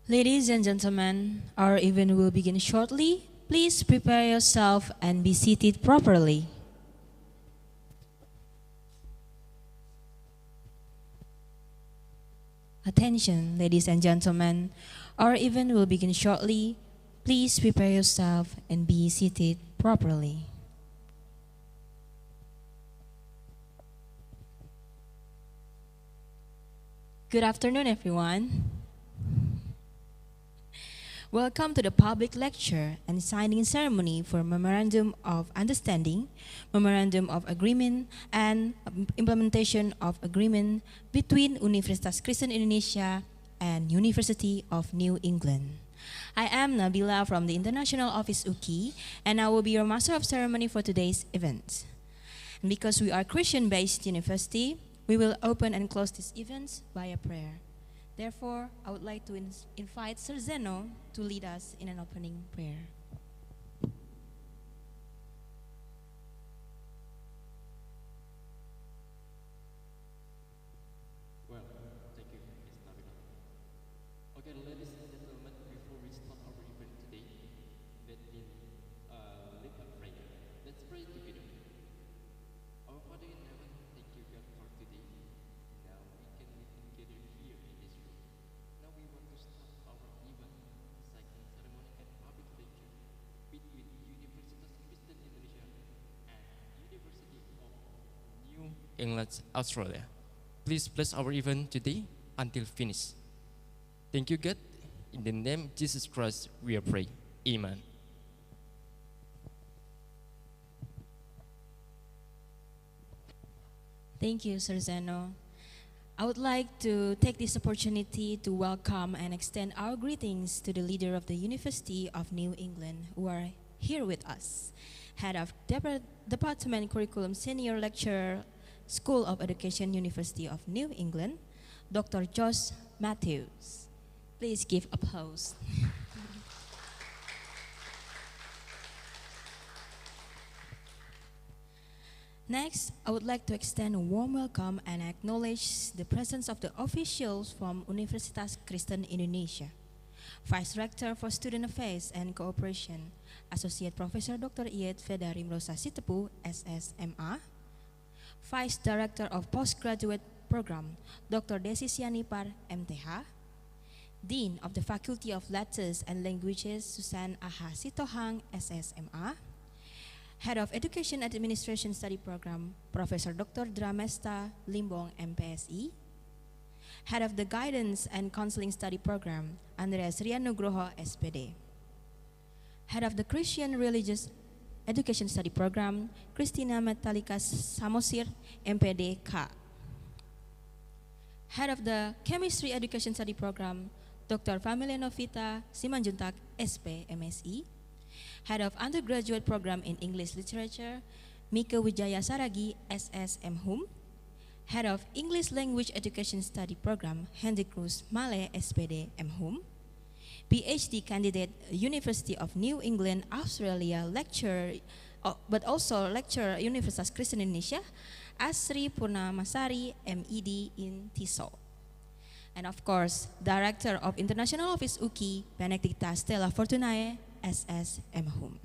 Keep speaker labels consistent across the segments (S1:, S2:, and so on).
S1: Ladies and gentlemen, our event will begin shortly. Please prepare yourself and be seated properly. Attention, ladies and gentlemen, our event will begin shortly. Please prepare yourself and be seated properly. Good afternoon, everyone. Welcome to the public lecture and signing ceremony for Memorandum of Understanding, Memorandum of Agreement, and Implementation of Agreement between Universitas Kristen Indonesia and University of New England. I am Nabila from the International Office UKI, and I will be your master of ceremony for today's event. And because we are Christian-based university, we will open and close this event by a prayer. Therefore, I would like to invite Sir Zeno to lead us in an opening prayer.
S2: Well, thank you, Ms. Nabila. Okay, ladies and gentlemen, before we start our event today, let me lead a prayer. Let's pray together. Our Father in heaven, thank you, God, for today. Now we can meet together here in this room. Now we want to start our event, signing ceremony and public lecture between Universitas Kristen Indonesia and University of New England, Australia. Please bless our event today until finish. Thank you, God. In the name of Jesus Christ, we pray. Amen.
S1: Thank you, Sir Zeno. I would like to take this opportunity to welcome and extend our greetings to the leader of the University of New England who are here with us. Head of Department Curriculum Senior Lecturer, School of Education, University of New England, Dr. Josh Matthews. Please give applause. Next, I would like to extend a warm welcome and acknowledge the presence of the officials from Universitas Kristen Indonesia. Vice Rector for Student Affairs and Cooperation, Associate Professor Dr. Iyet Fedarim Rosa Sitepu, SSMA. Vice Director of Postgraduate Program, Dr. Desi Sianipar, MTH. Dean of the Faculty of Letters and Languages, Susan Aha Sitohang, SSMA. Head of Education Administration Study Program, Professor Dr. Dramesta Limbong, MPSI. Head of the Guidance and Counseling Study Program, Andreas Rianugroho, SPD. Head of the Christian Religious Education Study Program, Christina Metallica Samosir, MPD K. Head of the Chemistry Education Study Program, Dr. Familia Novita Simanjuntak, SP, MSI. Head of Undergraduate Program in English Literature, Mika Wijaya Saragi, SSM Hum. Head of English Language Education Study Program, Henry Cruz Male, SPD M Hum. PhD candidate, University of New England, Australia, lecturer, but also lecturer, Universitas Kristen Indonesia, Asri Purnamasari, MED in TESOL. And of course, Director of International Office UKI, Benedicta Stella Fortunae, SSM Hum.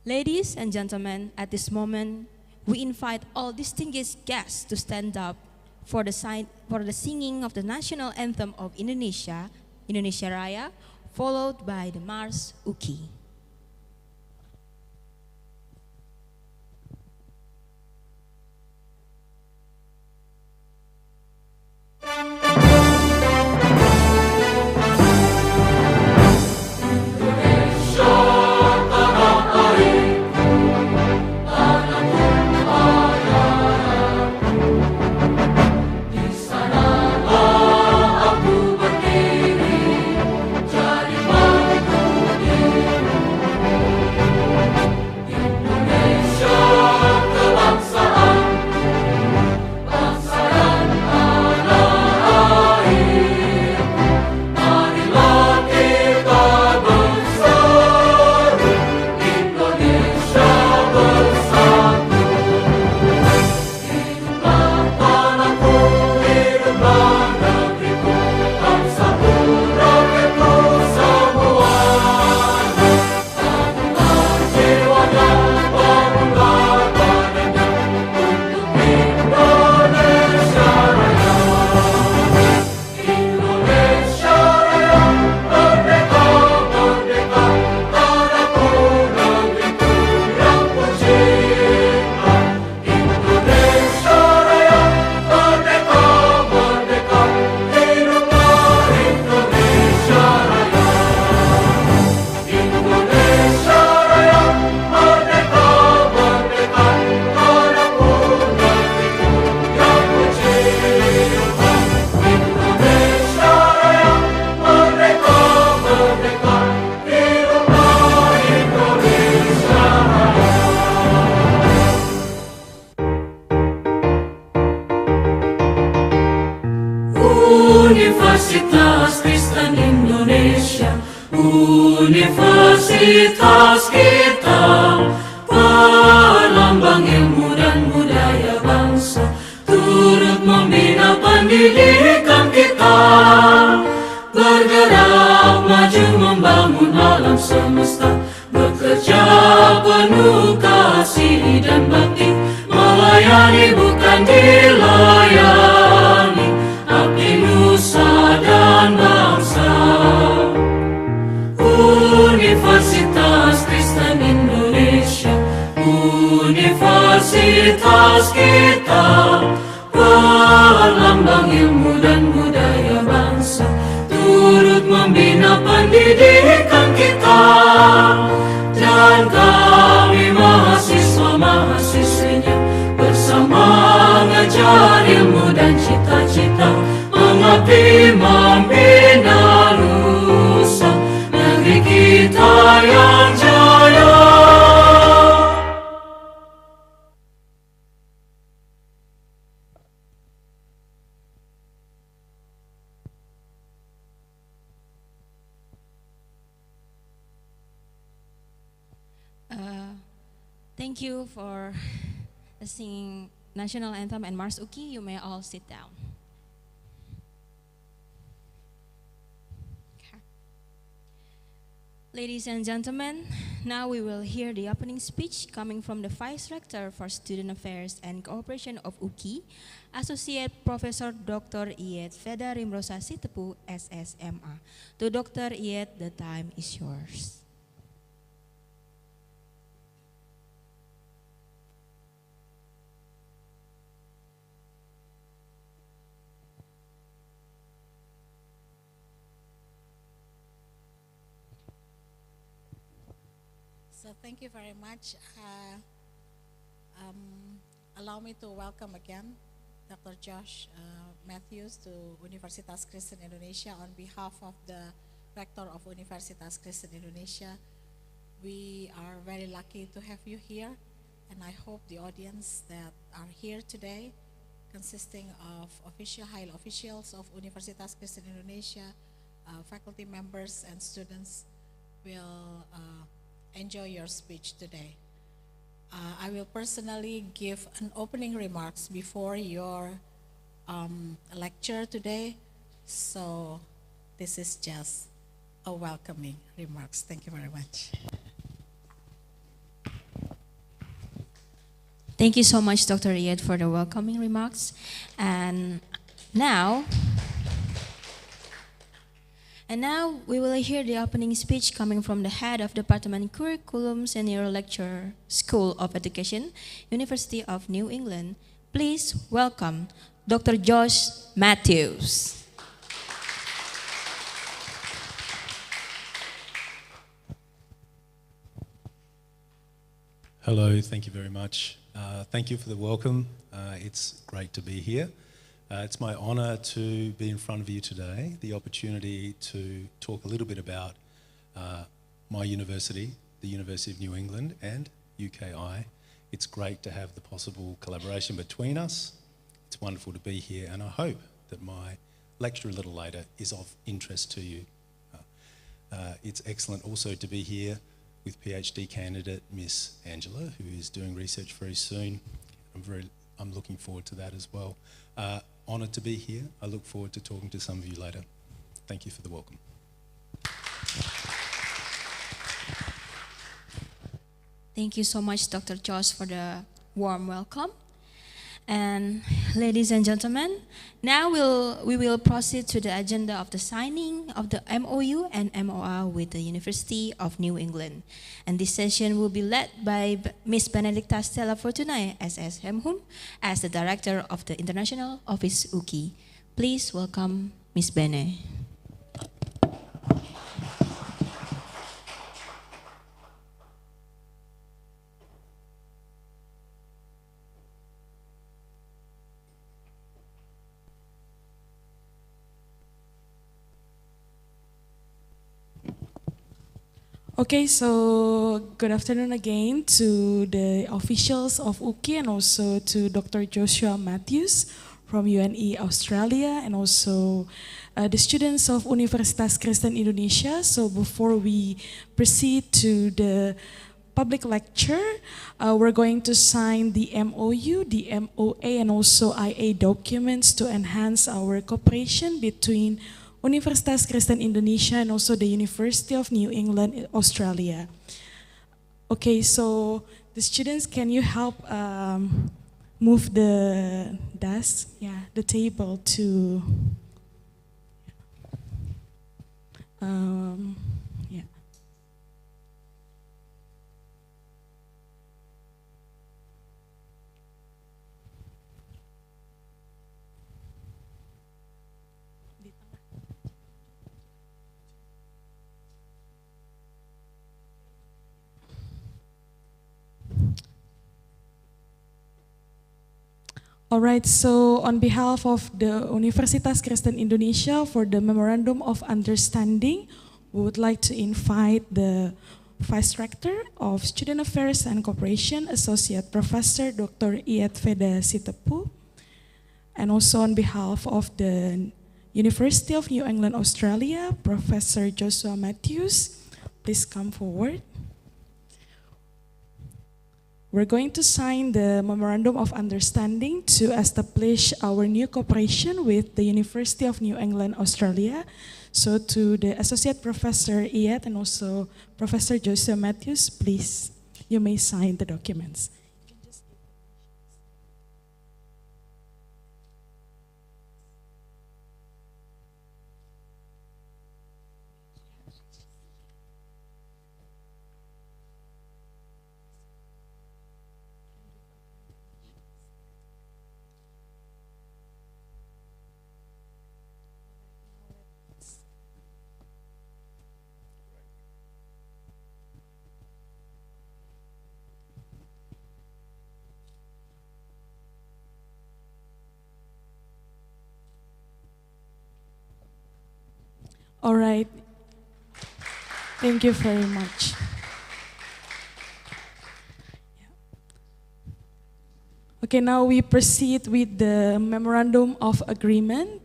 S1: Ladies and gentlemen, at this moment, we invite all distinguished guests to stand up for the singing of the national anthem of Indonesia, Indonesia Raya, followed by the Mars UKI.
S3: Jadi bangku di Universitas Kristen Indonesia, universitas kita, pelambang ilmu dan budaya bangsa, turut membina pendidikan kita, bergerak maju membangun alam semesta, bekerja penuh kasih dan bakti, melayani bukan dilayani, abdi nusa dan bangsa. Universitas Kristen Indonesia, universitas kita, pelambang ilmu dan budaya bangsa, turut membina pendidikan kita, dan kami mahasiswa-mahasiswinya bersama mengejar ilmu dan cita-cita, mengabdi membina nusa negeri kita yang jaya.
S1: Thank you for singing National Anthem and Mars Uki. You may all sit down. Okay. Ladies and gentlemen, now we will hear the opening speech coming from the Vice Rector for Student Affairs and Cooperation of UKI, Associate Professor Dr. Iyet Veda Rimrosa Sitepu, SSMA. To Dr. Iyet, the time is yours.
S4: So thank you very much. Allow me to welcome again Dr. Josh Matthews to Universitas Kristen Indonesia on behalf of the Rector of Universitas Kristen Indonesia. We are very lucky to have you here, and I hope the audience that are here today, consisting of high officials of Universitas Kristen Indonesia, faculty members and students, will enjoy your speech today. I will personally give an opening remarks before your lecture today, so this is just a welcoming remarks. Thank you very much.
S1: Thank you so much, Dr. Iyet, for the welcoming remarks. And now we will hear the opening speech coming from the head of Department Curriculum Senior Lecturer, School of Education, University of New England. Please welcome Dr. Josh Matthews.
S5: Hello, thank you very much. Thank you for the welcome. It's great to be here. It's my honour to be in front of you today, the opportunity to talk a little bit about my university, the University of New England and UKI. It's great to have the possible collaboration between us. It's wonderful to be here, and I hope that my lecture a little later is of interest to you. It's excellent also to be here with PhD candidate Miss Angela, who is doing research very soon. I'm looking forward to that as well. Honoured to be here. I look forward to talking to some of you later. Thank you for the welcome.
S1: Thank you so much, Dr. Josh, for the warm welcome. And ladies and gentlemen, now we will proceed to the agenda of the signing of the MOU and MOR with the University of New England. And this session will be led by Ms. Benedicta Stella Fortunae, SSMHUM, as the Director of the International Office UKI. Please welcome Ms. Bene.
S6: Okay, so good afternoon again to the officials of UKI and also to Dr. Joshua Matthews from UNE Australia and also the students of Universitas Kristen Indonesia. So before we proceed to the public lecture, we're going to sign the MOU, the MOA, and also IA documents to enhance our cooperation between Universitas Kristen Indonesia and also the University of New England, Australia. Okay, so the students, can you help move the desk, the table to, yeah. All right, so on behalf of the Universitas Kristen Indonesia for the Memorandum of Understanding, we would like to invite the Vice Rector of Student Affairs and Cooperation, Associate Professor Dr. Iyet Veda Sitepu, and also on behalf of the University of New England, Australia, Professor Joshua Matthews, please come forward. We're going to sign the Memorandum of Understanding to establish our new cooperation with the University of New England, Australia. So to the Associate Professor Iyet and also Professor Joshua Matthews, please, you may sign the documents. All right. Thank you very much. Okay, now we proceed with the Memorandum of Agreement.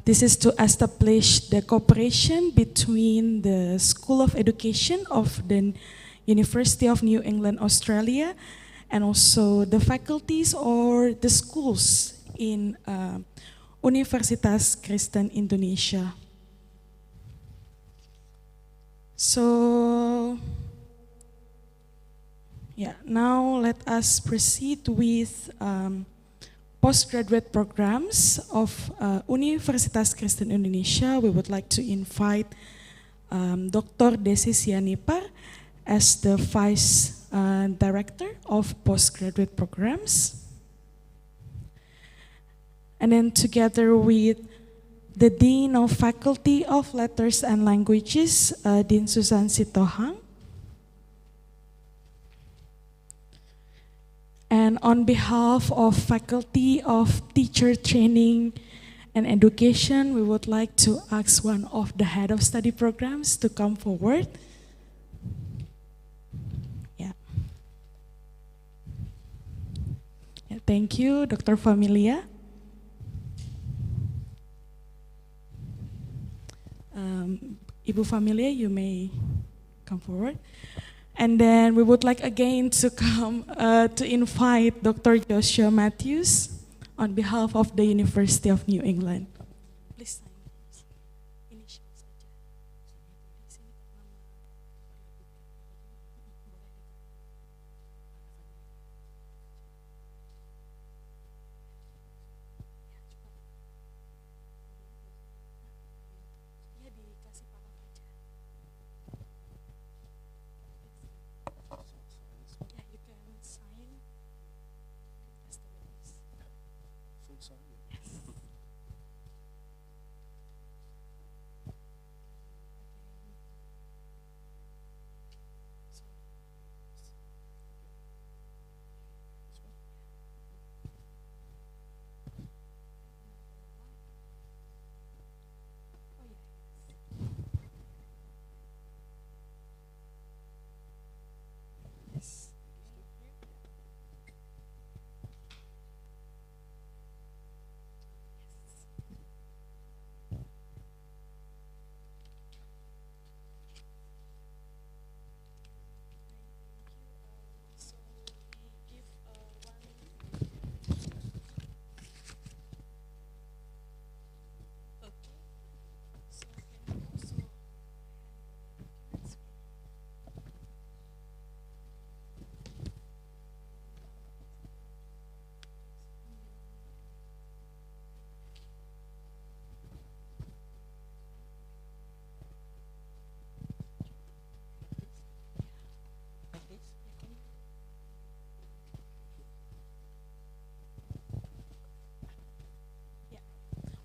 S6: This is to establish the cooperation between the School of Education of the University of New England, Australia, and also the faculties or the schools in Universitas Kristen Indonesia. So, now let us proceed with postgraduate programs of Universitas Kristen Indonesia. We would like to invite Dr. Desi Sianipar as the Vice Director of Postgraduate Programs. And then together with the Dean of Faculty of Letters and Languages, Dean Susan Sitohang. And on behalf of Faculty of Teacher Training and Education, we would like to ask one of the Head of Study Programs to come forward. Thank you, Dr. Familia. Ibu Familia, you may come forward. And then we would like again to come to invite Dr. Joshua Matthews on behalf of the University of New England. Please sign initials saja.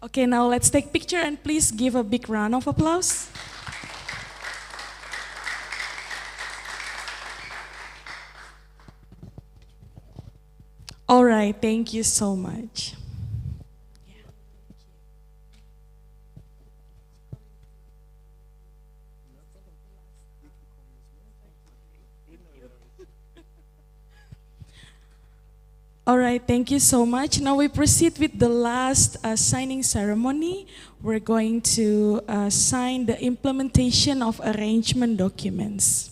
S6: Okay, now let's take picture and please give a big round of applause. All right, thank you so much. All right, thank you so much. Now we proceed with the last signing ceremony. We're going to sign the implementation of arrangement documents.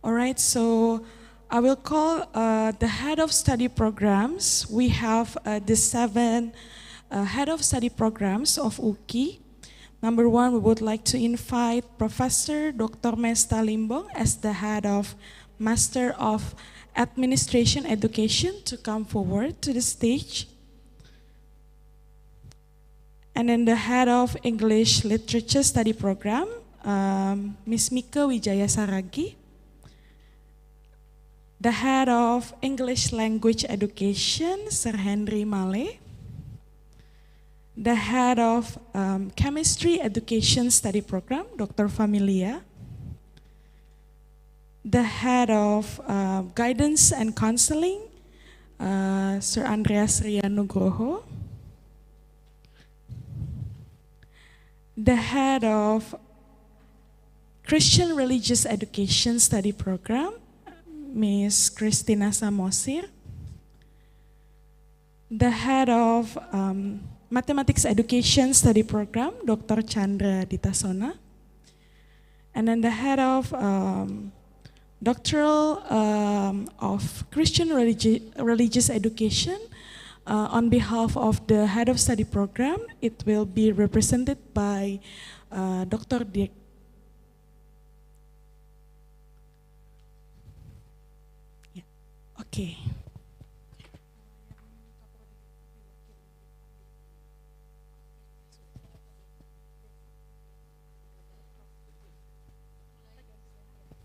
S6: All right, so I will call the head of study programs. We have the 7 head of study programs of UKI. Number 1, we would like to invite Professor Dr. Mesta Limbong as the head of Master of Administration Education to come forward to the stage. And then the head of English Literature Study Program, Ms. Mika Wijaya Saragi. The head of English Language Education, Sir Henry Male. The head of Chemistry Education Study Program, Dr. Familia. The head of Guidance and Counseling, Sir Andreas Rianugroho. The head of Christian Religious Education Study Program, Ms. Christina Samosir. The head of Mathematics Education Study Program, Dr. Chandra Ditasona. And then the head of Doctoral of Christian Religious Education, on behalf of the head of study program, it will be represented by Dr. Dirk. Okay.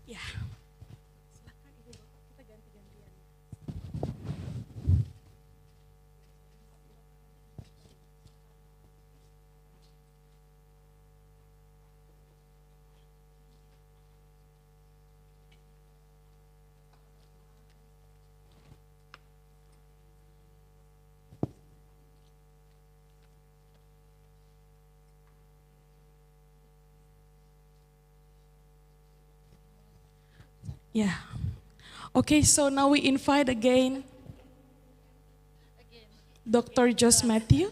S6: Yeah. Yeah. Okay, so now we invite again Dr. Josh Matthew.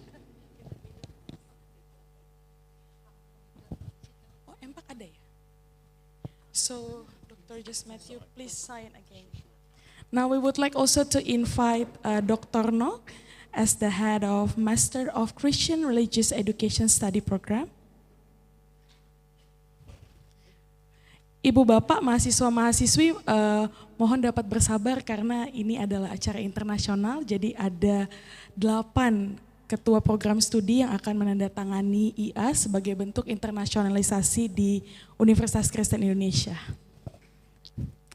S6: Oh, empat ada ya? So, Dr. Josh Matthew, please sign again. Now we would like also to invite Dr. Nok as the head of Master of Christian Religious Education Study Program. Ibu Bapak, mahasiswa-mahasiswi mohon dapat bersabar karena ini adalah acara internasional, jadi ada 8 ketua program studi yang akan menandatangani IA sebagai bentuk internasionalisasi di Universitas Kristen Indonesia.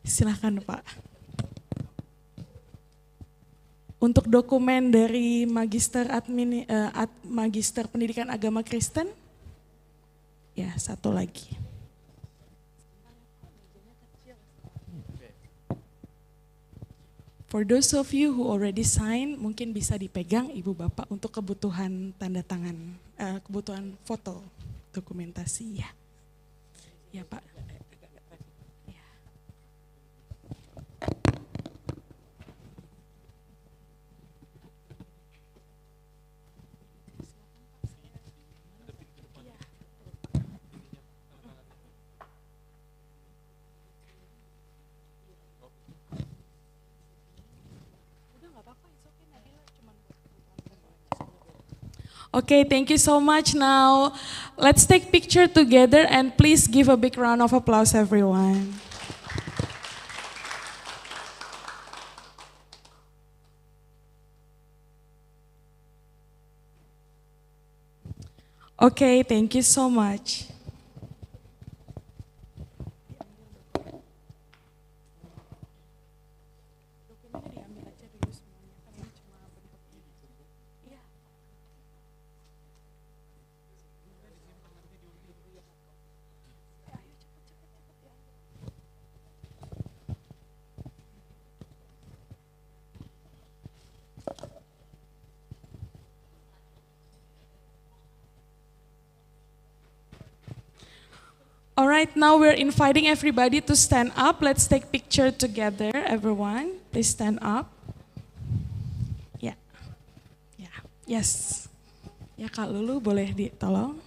S6: Silakan Pak. Untuk dokumen dari Magister Magister Pendidikan Agama Kristen, ya satu lagi. For those of you who already signed, mungkin bisa dipegang Ibu Bapak untuk kebutuhan tanda tangan, kebutuhan foto dokumentasi ya. Ya Pak. Ya. Okay, thank you so much. Now, let's take picture together and please give a big round of applause, everyone. Okay, thank you so much. All right, now we're inviting everybody to stand up. Let's take picture together, everyone. Please stand up. Ya, ya, yes. Ya Kak Lulu boleh ditolong.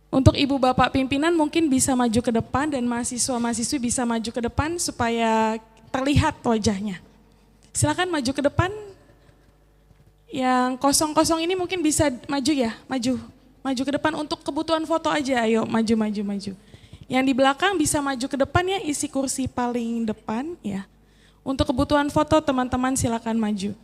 S6: Untuk Ibu Bapak pimpinan mungkin bisa maju ke depan dan mahasiswa-mahasiswi bisa maju ke depan supaya terlihat wajahnya. Silakan maju ke depan. Yang kosong-kosong ini mungkin bisa maju ya, maju. Maju ke depan untuk kebutuhan foto aja, ayo maju, maju, maju. Yang di belakang bisa maju ke depan ya, isi kursi paling depan ya. Untuk kebutuhan foto teman-teman silakan maju.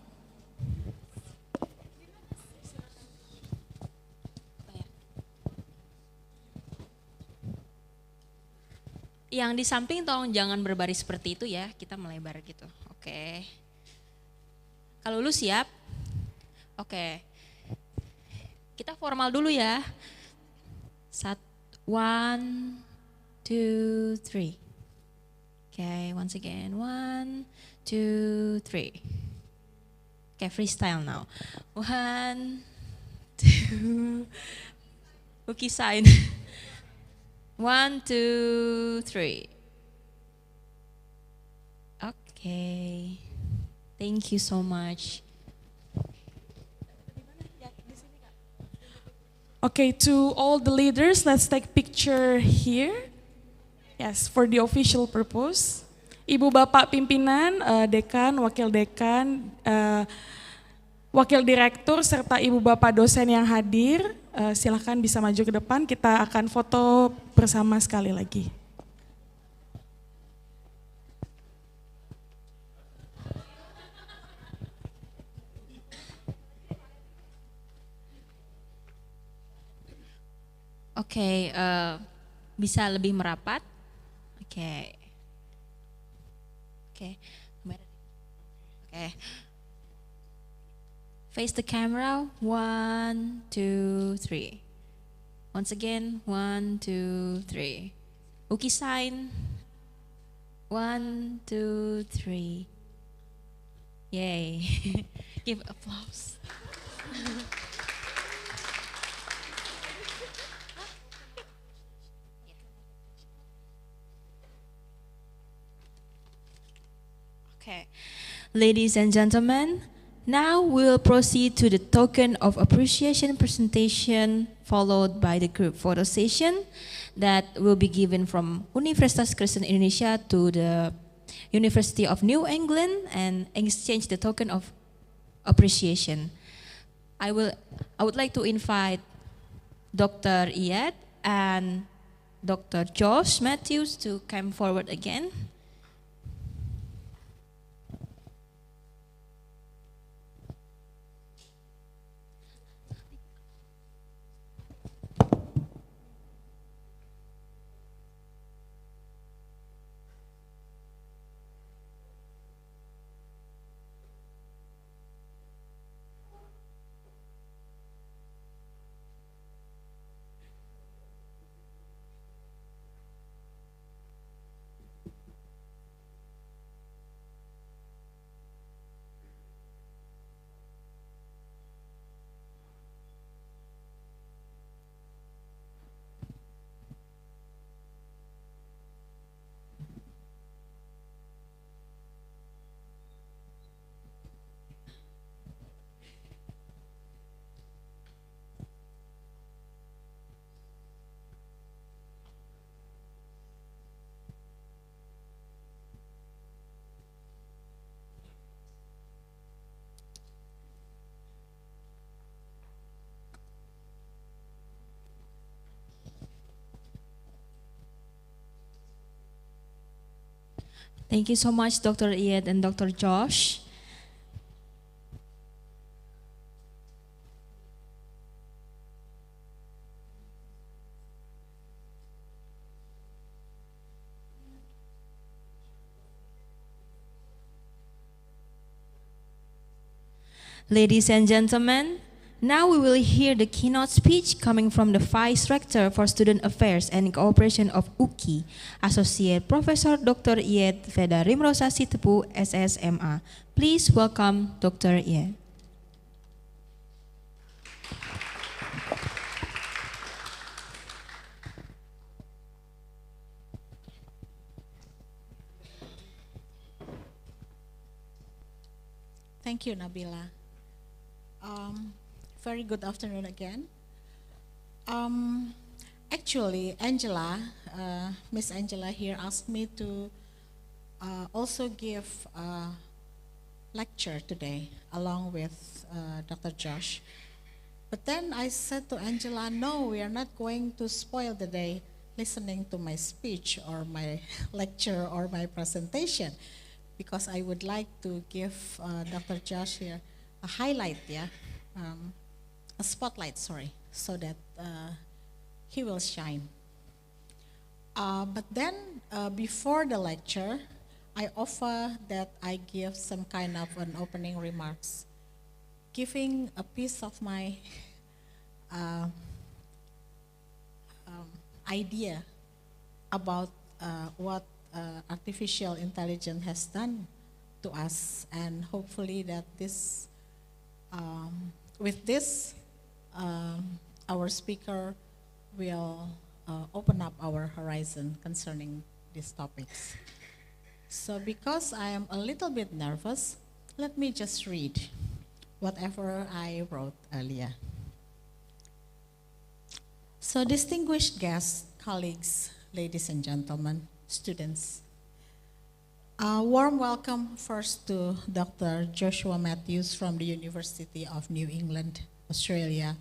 S1: Yang di samping tolong jangan berbaris seperti itu ya, kita melebar gitu. Oke. Kalau lu siap? Oke. Kita formal dulu ya. 1, 2, 3. Okay, once again. 1, 2, 3. Okay, freestyle now. 1, 2. Cookie sign. 1, 2, 3. Okay. Thank you so much.
S6: Okay, to all the leaders, let's take picture here. Yes, for the official purpose. Ibu Bapak pimpinan, dekan, wakil direktur, serta Ibu Bapak dosen yang hadir, silakan bisa maju ke depan, kita akan foto bersama sekali lagi.
S1: Oke, bisa lebih merapat. Oke. Oke. Oke. Face the camera. 1, 2, 3. Once again. 1, 2, 3. Cookie sign. 1, 2, 3. Yay. Give applause. Okay, ladies and gentlemen, now we'll proceed to the token of appreciation presentation followed by the group photo session that will be given from Universitas Kristen Indonesia to the University of New England and exchange the token of appreciation. I would like to invite Dr. Iyad and Dr. Josh Matthews to come forward again. Thank you so much, Dr. Iyad and Dr. Josh. Ladies and gentlemen, now we will hear the keynote speech coming from the Vice Rector for Student Affairs and Cooperation of UKI, Associate Professor Dr. Iyet Veda Rimrosa Sitepu, SSMA. Please welcome Dr. Iyet.
S4: Thank you, Nabila. Very good afternoon again. Actually, Miss Angela here asked me to also give a lecture today along with Dr. Josh. But then I said to Angela, no, we are not going to spoil the day listening to my speech or my lecture or my presentation, because I would like to give Dr. Josh here a highlight, a spotlight, so that he will shine. But then before the lecture, I offer that I give some kind of an opening remarks, giving a piece of my idea about what artificial intelligence has done to us, and hopefully that this, with this, our speaker will open up our horizon concerning these topics. So because I am a little bit nervous, let me just read whatever I wrote earlier. So distinguished guests, colleagues, ladies and gentlemen, students, a warm welcome first to Dr. Joshua Matthews from the University of New England, Australia,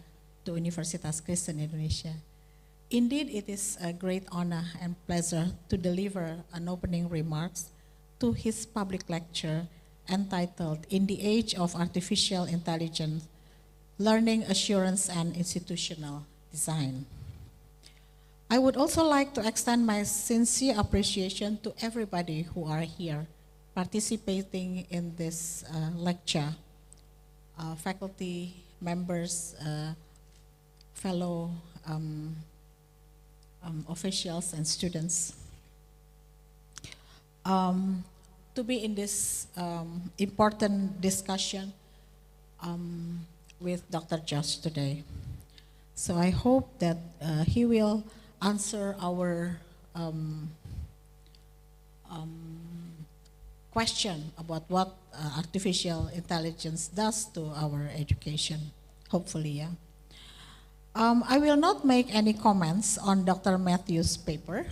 S4: to Universitas Kristen Indonesia. Indeed, it is a great honor and pleasure to deliver an opening remarks to his public lecture entitled In the Age of Artificial Intelligence, Learning Assurance and Institutional Design. I would also like to extend my sincere appreciation to everybody who are here participating in this lecture, faculty, members, fellow officials and students. To be in this important discussion with Dr. Josh today. So I hope that he will answer our question about what artificial intelligence does to our education, hopefully, yeah. I will not make any comments on Dr. Matthews' paper.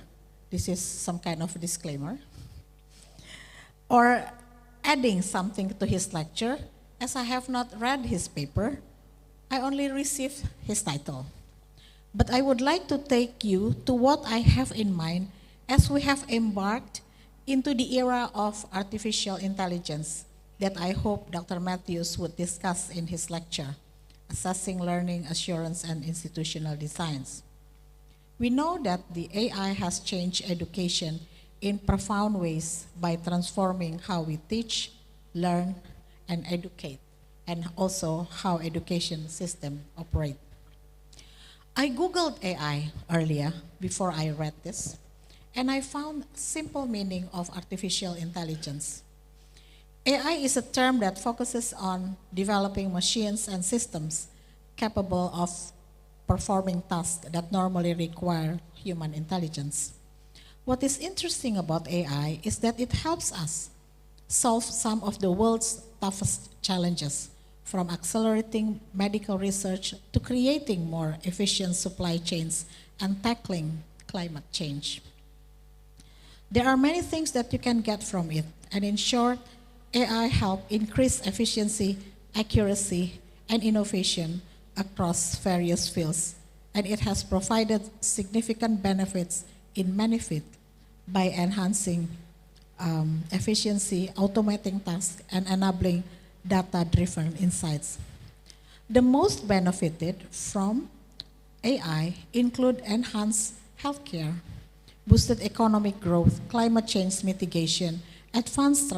S4: This is some kind of disclaimer. Or adding something to his lecture, as I have not read his paper, I only received his title. But I would like to take you to what I have in mind as we have embarked into the era of artificial intelligence that I hope Dr. Matthews would discuss in his lecture, Assessing Learning Assurance and Institutional Designs. We know that the AI has changed education in profound ways by transforming how we teach, learn, and educate, and also how education system operate. I Googled AI earlier before I read this, and I found simple meaning of artificial intelligence. AI is a term that focuses on developing machines and systems capable of performing tasks that normally require human intelligence. What is interesting about AI is that it helps us solve some of the world's toughest challenges, from accelerating medical research to creating more efficient supply chains and tackling climate change. There are many things that you can get from it, and in short, AI helps increase efficiency, accuracy, and innovation across various fields, and it has provided significant benefits in many fields by enhancing efficiency, automating tasks, and enabling data-driven insights. The most benefited from AI include enhanced healthcare, boosted economic growth, climate change mitigation, advanced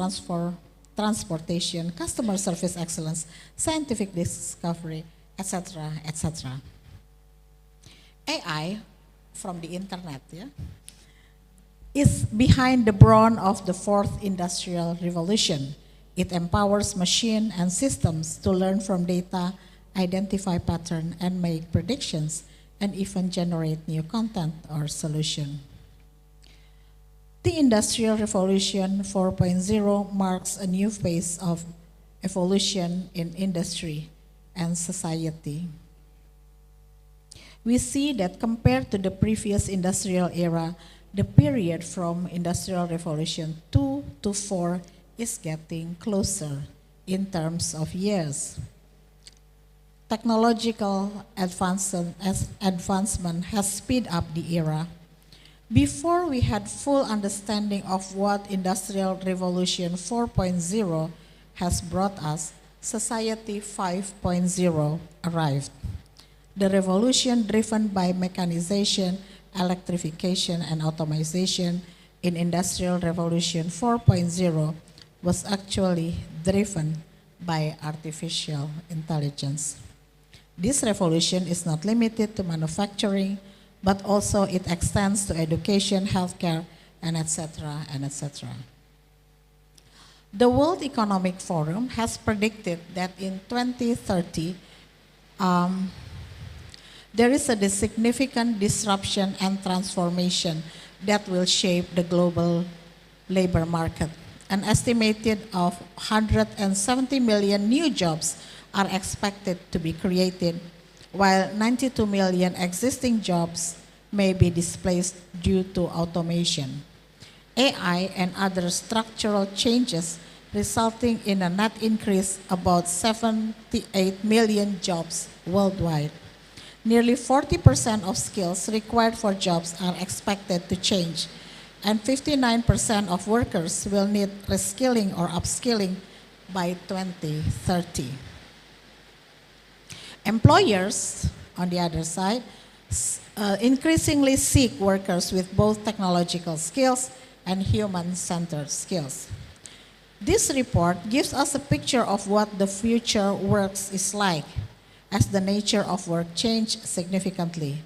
S4: transportation, customer service excellence, scientific discovery, etc., etc. AI from the internet, is behind the brawn of the fourth industrial revolution. It empowers machine and systems to learn from data, identify pattern, and make predictions, and even generate new content or solution. The Industrial Revolution 4.0 marks a new phase of evolution in industry and society. We see that compared to the previous industrial era, the period from Industrial Revolution 2 to 4 is getting closer in terms of years. Technological advancement has speed up the era. Before we had full understanding of what Industrial Revolution 4.0 has brought us, Society 5.0 arrived. The revolution driven by mechanization, electrification, and automation in Industrial Revolution 4.0 was actually driven by artificial intelligence. This revolution is not limited to manufacturing, but also it extends to education, healthcare, and etc., and etc. The World Economic Forum has predicted that in 2030, there is a significant disruption and transformation that will shape the global labor market. An estimated of 170 million new jobs are expected to be created, while 92 million existing jobs may be displaced due to automation. AI and other structural changes resulting in a net increase about 78 million jobs worldwide. Nearly 40% of skills required for jobs are expected to change, and 59% of workers will need reskilling or upskilling by 2030. Employers, on the other side, increasingly seek workers with both technological skills and human-centered skills. This report gives us a picture of what the future works is like as the nature of work changed significantly.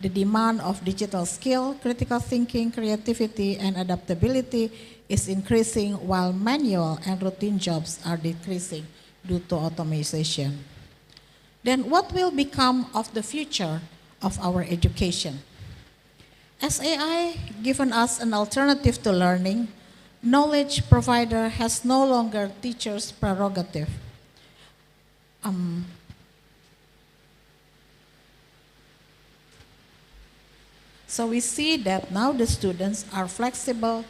S4: The demand of digital skill, critical thinking, creativity, and adaptability is increasing while manual and routine jobs are decreasing due to automation. Then what will become of the future of our education? As AI given us an alternative to learning, knowledge provider has no longer teacher's prerogative. So we see that now the students are flexible,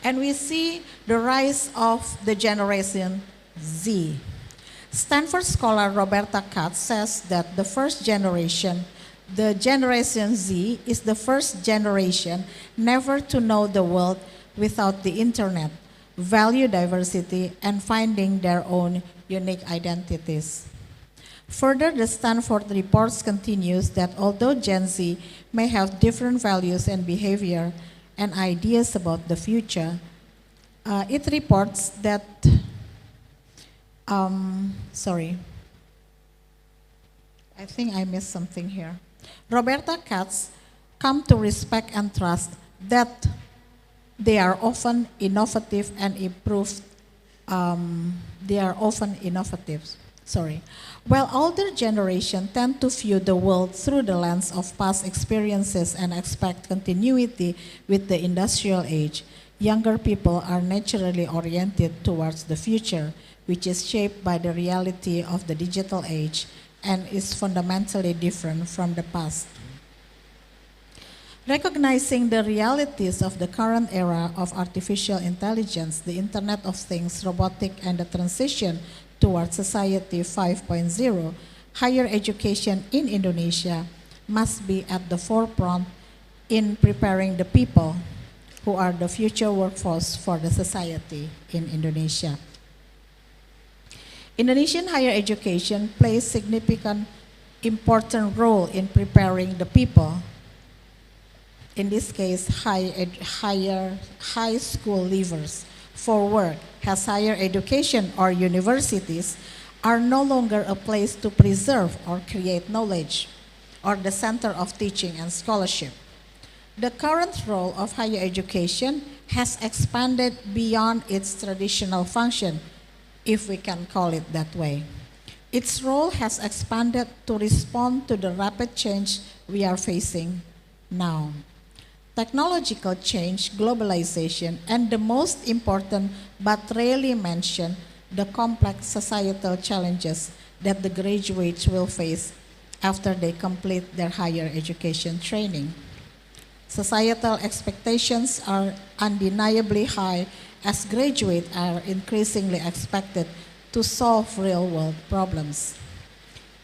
S4: and we see the rise of the Generation Z. Stanford scholar Roberta Katz says that the first generation, the Generation Z, is the first generation never to know the world without the internet, value diversity, and finding their own unique identities. Further, the Stanford reports continues that although Gen Z may have different values and behavior and ideas about the future, it reports that, I think I missed something here. Roberta Katz come to respect and trust that they are often innovative and improved. While older generation tend to view the world through the lens of past experiences and expect continuity with the industrial age, younger people are naturally oriented towards the future, which is shaped by the reality of the digital age and is fundamentally different from the past. Recognizing the realities of the current era of artificial intelligence, the Internet of Things, robotic, and the transition towards Society 5.0, higher education in Indonesia must be at the forefront in preparing the people who are the future workforce for the society in Indonesia. Indonesian higher education plays significant, important role in preparing the people in this case, high school leavers for work, has higher education or universities, are no longer a place to preserve or create knowledge, or the center of teaching and scholarship. The current role of higher education has expanded beyond its traditional function, if we can call it that way. Its role has expanded to respond to the rapid change we are facing now. Technological change, globalization, and the most important but rarely mentioned, the complex societal challenges that the graduates will face after they complete their higher education training. Societal expectations are undeniably high as graduates are increasingly expected to solve real-world problems.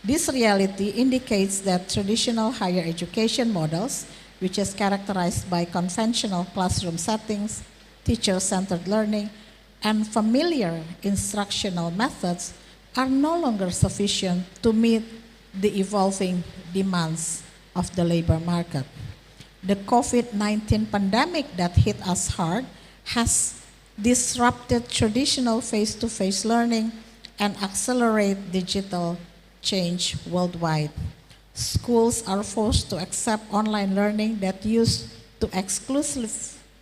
S4: This reality indicates that traditional higher education models, which is characterized by conventional classroom settings, teacher-centered learning, and familiar instructional methods, are no longer sufficient to meet the evolving demands of the labor market. The COVID-19 pandemic that hit us hard has disrupted traditional face-to-face learning and accelerate digital change worldwide. Schools are forced to accept online learning that used to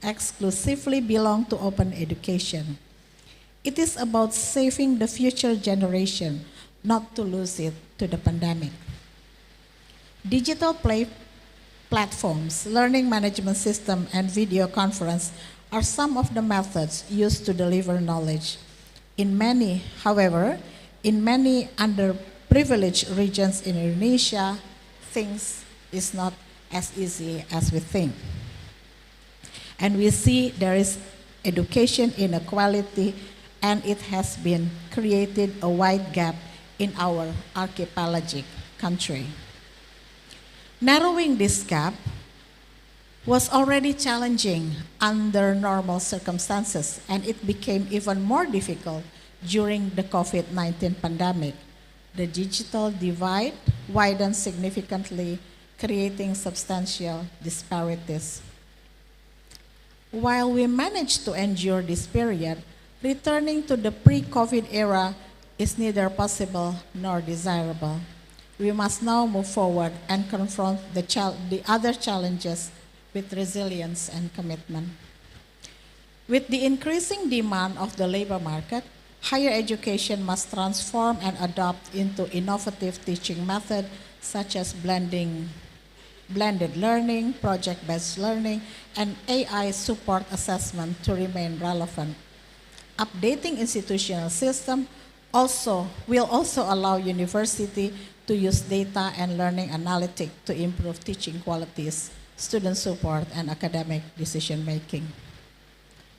S4: exclusively belong to open education. It is about saving the future generation, not to lose it to the pandemic. Digital platforms, learning management system, and video conference are some of the methods used to deliver knowledge. In many underprivileged regions in Indonesia, things is not as easy as we think. And we see there is education inequality, and it has been created a wide gap in our archipelagic country. Narrowing this gap was already challenging under normal circumstances, and it became even more difficult during the COVID-19 pandemic. The digital divide widened significantly, creating substantial disparities. While we managed to endure this period, returning to the pre-COVID era is neither possible nor desirable. We must now move forward and confront the other challenges with resilience and commitment. With the increasing demand of the labor market, higher education must transform and adopt into innovative teaching methods such as blended learning, project-based learning, and AI support assessment to remain relevant. Updating institutional system will also allow university to use data and learning analytics to improve teaching qualities, student support, and academic decision-making.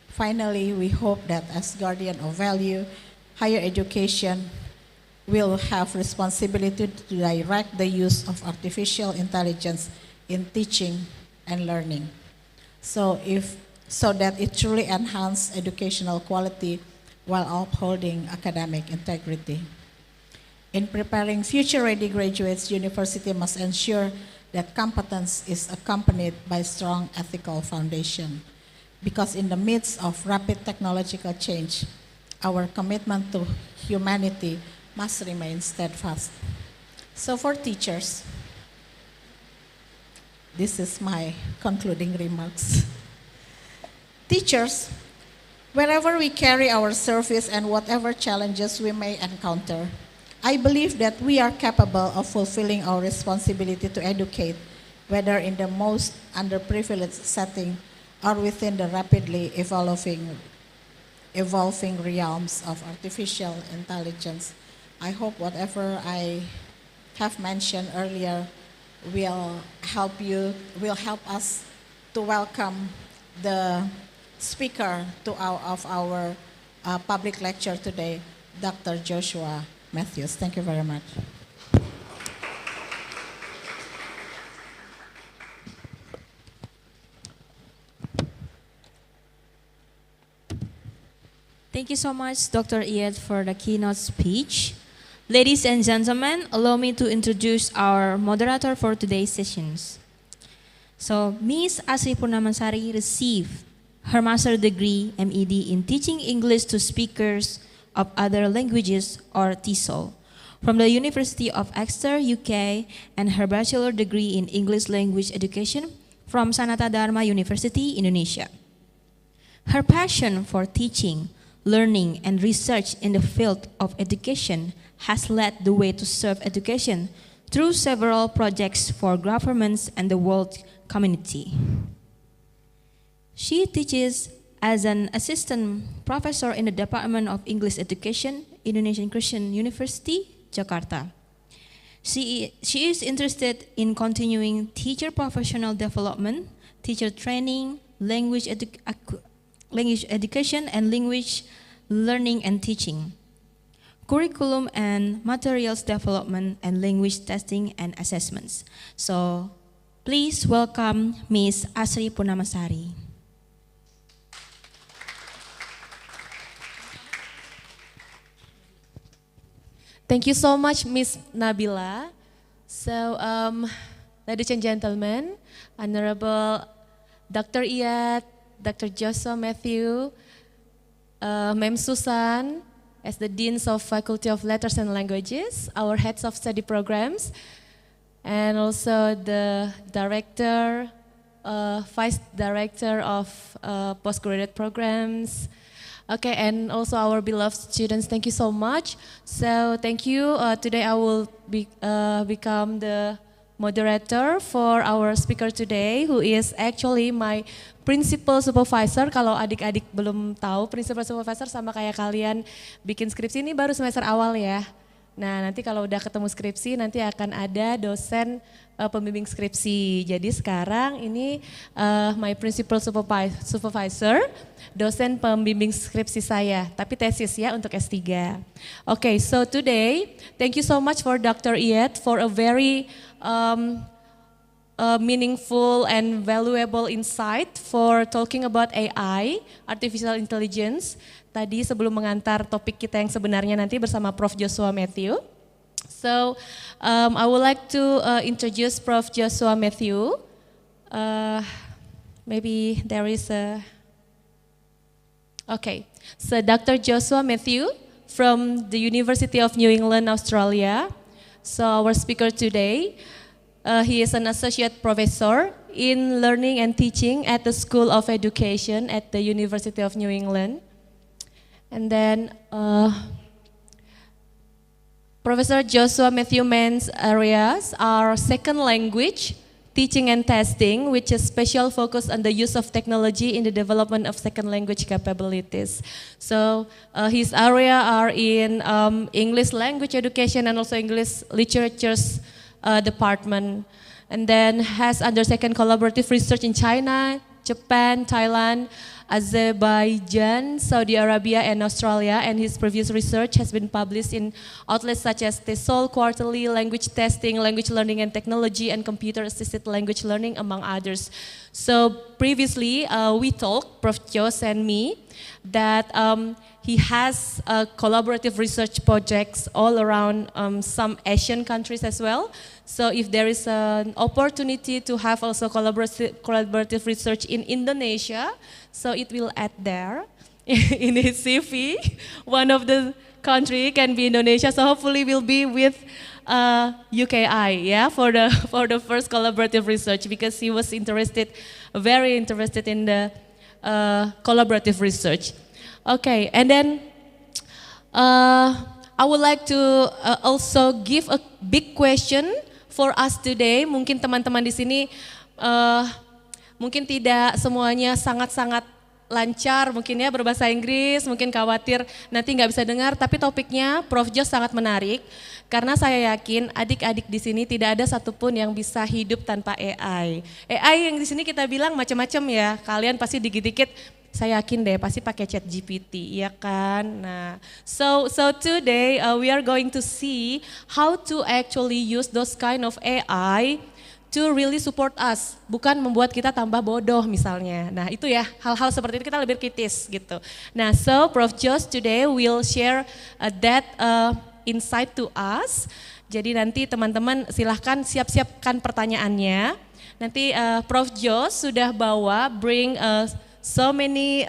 S4: Finally, we hope that as guardian of value, higher education will have responsibility to direct the use of artificial intelligence in teaching and learning, so that it truly enhances educational quality while upholding academic integrity. In preparing future-ready graduates, university must ensure that competence is accompanied by strong ethical foundation, because in the midst of rapid technological change, our commitment to humanity must remain steadfast. So for teachers, this is my concluding remarks. Teachers, wherever we carry our service and whatever challenges we may encounter, I believe that we are capable of fulfilling our responsibility to educate, whether in the most underprivileged setting or within the rapidly evolving realms of artificial intelligence. I hope whatever I have mentioned earlier will help us to welcome the speaker of our public lecture today, Dr. Joshua Matthews. Thank you very much.
S1: Thank you so much, Dr. Iyad, for the keynote speech. Ladies and gentlemen, allow me to introduce our moderator for today's sessions. So, Ms. Asri Purnamansari received her master's degree, MEd, in teaching English to speakers of other languages, or TESOL, from the University of Exeter, UK, and her bachelor degree in English language education from Sanata Dharma University, Indonesia. Her passion for teaching, learning, and research in the field of education has led the way to serve education through several projects for governments and the world community. She teaches as an assistant professor in the Department of English Education, Indonesian Christian University, Jakarta. She is interested in continuing teacher professional development, teacher training, language education, and language learning and teaching, curriculum and materials development, and language testing and assessments. So, please welcome Ms. Asri Purnamansari.
S7: Thank you so much, Miss Nabila. So, ladies and gentlemen, Honorable Dr. Iyad, Dr. Joshua Matthew, Ma'am Susan, as the Deans of Faculty of Letters and Languages, our heads of study programs, and also the Director, Vice Director of Postgraduate Programs. Okay, and also our beloved students, thank you so much. So thank you. Today I will become the moderator for our speaker today, who is actually my principal supervisor. Kalau adik-adik belum tahu, principal supervisor sama kayak kalian bikin skripsi ini baru semester awal ya. Nah, nanti kalau udah ketemu skripsi, nanti akan ada dosen pembimbing skripsi. Jadi sekarang ini my principal supervisor, dosen pembimbing skripsi saya, tapi tesis ya untuk S3. Okay, so today, thank you so much for Dr. Iyad for a very meaningful and valuable insight for talking about AI, artificial intelligence. Tadi sebelum mengantar topik kita yang sebenarnya nanti bersama Prof. Joshua Matthew. So, I would like to introduce Prof. Joshua Matthew. Maybe there is a... Okay, so Dr. Joshua Matthew from the University of New England, Australia. So our speaker today, he is an associate professor in learning and teaching at the School of Education at the University of New England. And then Professor Joshua Matthew Mann's areas are second language, teaching and testing, which is special focus on the use of technology in the development of second language capabilities. So his area are in English language education and also English literatures department. And then has undertaken collaborative research in China, Japan, Thailand, Azerbaijan, Saudi Arabia, and Australia, and his previous research has been published in outlets such as TESOL Quarterly, Language Testing, Language Learning and Technology, and Computer-Assisted Language Learning, among others. So previously, we talked, Prof. Jos and me, that he has collaborative research projects all around some Asian countries as well. So if there is an opportunity to have also collaborative research in Indonesia, so it will add there in his CV. One of the country can be Indonesia, so hopefully we'll be with UKI, yeah, for the first collaborative research, because he was very interested in the collaborative research. Okay, and then I would like to also give a big question for us today. Mungkin teman-teman di sini mungkin tidak semuanya sangat-sangat lancar mungkin ya berbahasa Inggris, mungkin khawatir nanti nggak bisa dengar, tapi topiknya Prof. Jos sangat menarik karena saya yakin adik-adik di sini tidak ada satupun yang bisa hidup tanpa AI. AI yang di sini kita bilang macam-macam ya, kalian pasti dikit-dikit saya yakin deh pasti pakai ChatGPT, ya kan? Nah, so today we are going to see how to actually use those kind of AI to really support us, bukan membuat kita tambah bodoh misalnya. Nah itu ya, hal-hal seperti itu kita lebih kritis gitu. Nah, so Prof. Jos today will share that insight to us. Jadi nanti teman-teman silahkan siap-siapkan pertanyaannya. nanti Prof. Jos sudah bring so many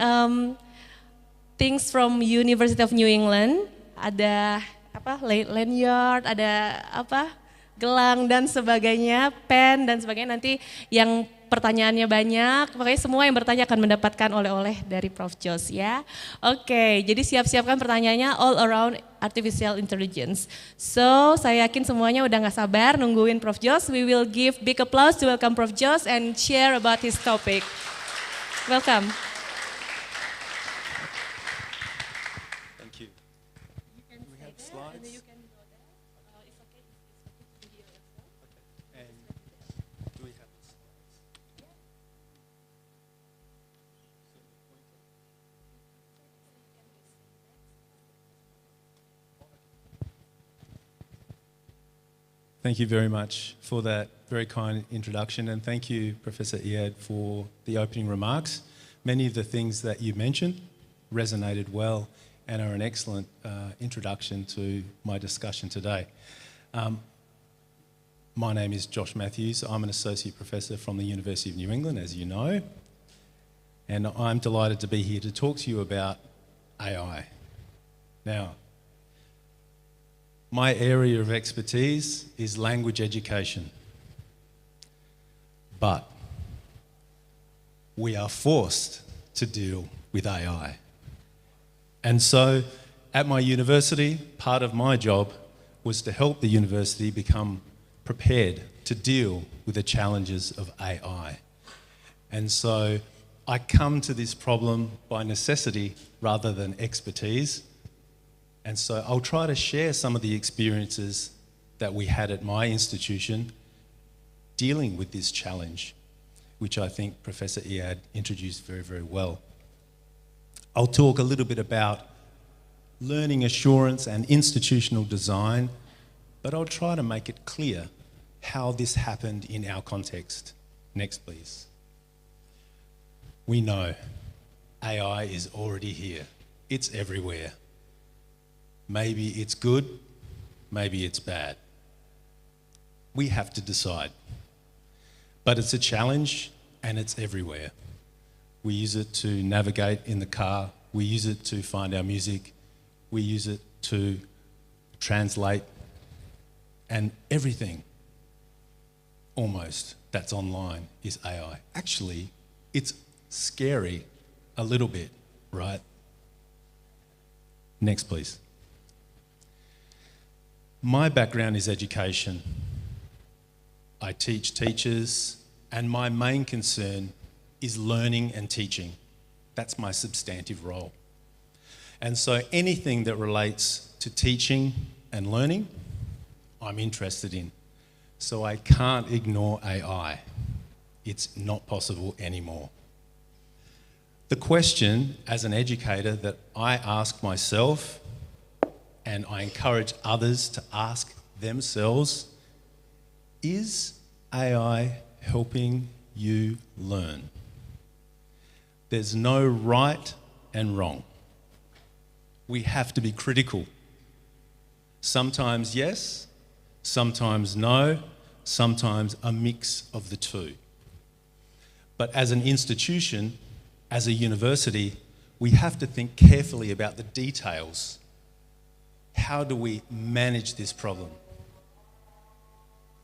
S7: things from University of New England. Ada apa? Lanyard, ada apa? Gelang dan sebagainya, pen dan sebagainya. Nanti yang pertanyaannya banyak, pokoknya semua yang bertanya akan mendapatkan oleh-oleh dari Prof. Jos ya. Oke, jadi siap-siapkan pertanyaannya all around artificial intelligence. So, saya yakin semuanya udah gak sabar nungguin Prof. Jos. We will give big applause to welcome Prof. Jos and share about his topic. Welcome.
S5: Thank you. We have slides. And do we have slides? Thank you very much for that very kind introduction, and thank you, Professor Iad, for the opening remarks. Many of the things that you mentioned resonated well and are an excellent introduction to my discussion today. My name is Josh Matthews. I'm an Associate Professor from the University of New England, as you know, and I'm delighted to be here to talk to you about AI. Now, my area of expertise is language education, but we are forced to deal with AI. And so at my university, part of my job was to help the university become prepared to deal with the challenges of AI. And so I come to this problem by necessity rather than expertise. And so I'll try to share some of the experiences that we had at my institution dealing with this challenge, which I think Professor Iad introduced very, very well. I'll talk a little bit about learning assurance and institutional design, but I'll try to make it clear how this happened in our context. Next, please. We know AI is already here. It's everywhere. Maybe it's good, maybe it's bad. We have to decide. But it's a challenge and it's everywhere. We use it to navigate in the car, we use it to find our music, we use it to translate, and everything almost that's online is AI. Actually, it's scary a little bit, right? Next, please. My background is education. I teach teachers, and my main concern is learning and teaching. That's my substantive role. And so anything that relates to teaching and learning, I'm interested in. So I can't ignore AI. It's not possible anymore. The question as an educator that I ask myself, and I encourage others to ask themselves, is AI helping you learn? There's no right and wrong. We have to be critical. Sometimes yes, sometimes no, sometimes a mix of the two. But as an institution, as a university, we have to think carefully about the details. How do we manage this problem?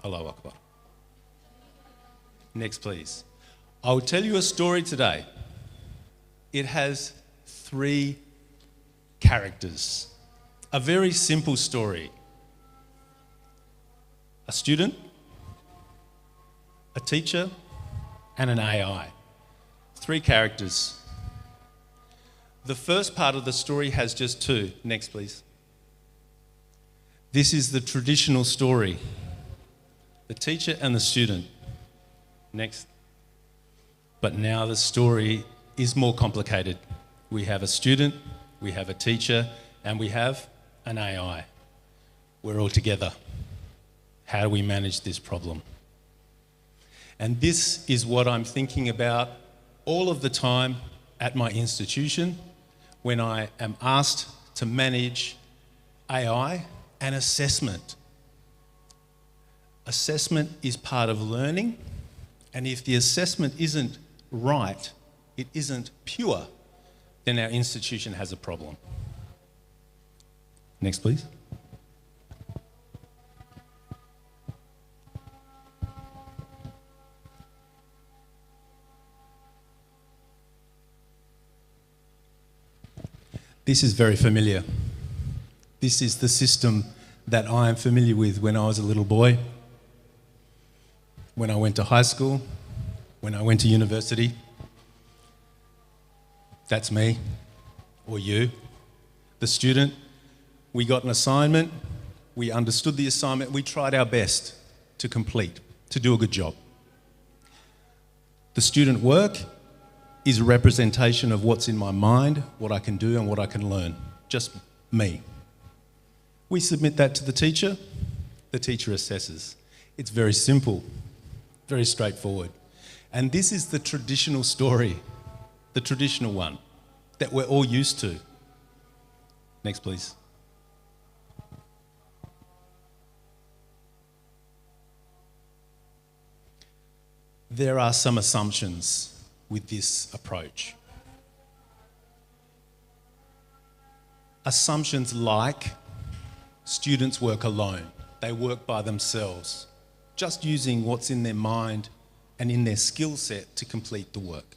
S5: Allahu Akbar. Next, please. I will tell you a story today. It has 3 characters. A very simple story. A student, a teacher, and an AI. 3 characters. The first part of the story has just 2. Next, please. This is the traditional story. The teacher and the student. Next. But now the story is more complicated. We have a student, we have a teacher, and we have an AI. We're all together. How do we manage this problem? And this is what I'm thinking about all of the time at my institution when I am asked to manage AI and assessment. Assessment is part of learning, And if the assessment isn't right, it isn't pure, then our institution has a problem. Next, please. This is very familiar. This is the system that I am familiar with when I was a little boy, when I went to high school, when I went to university. That's me, or you, the student. We got an assignment, we understood the assignment, we tried our best to complete, to do a good job. The student work is a representation of what's in my mind, what I can do and what I can learn. Just me. We submit that to the teacher assesses. It's very simple, very straightforward. And this is the traditional story, the traditional one that we're all used to. Next, please. There are some assumptions with this approach. Assumptions like students work alone, they work by themselves, just using what's in their mind and in their skill set to complete the work.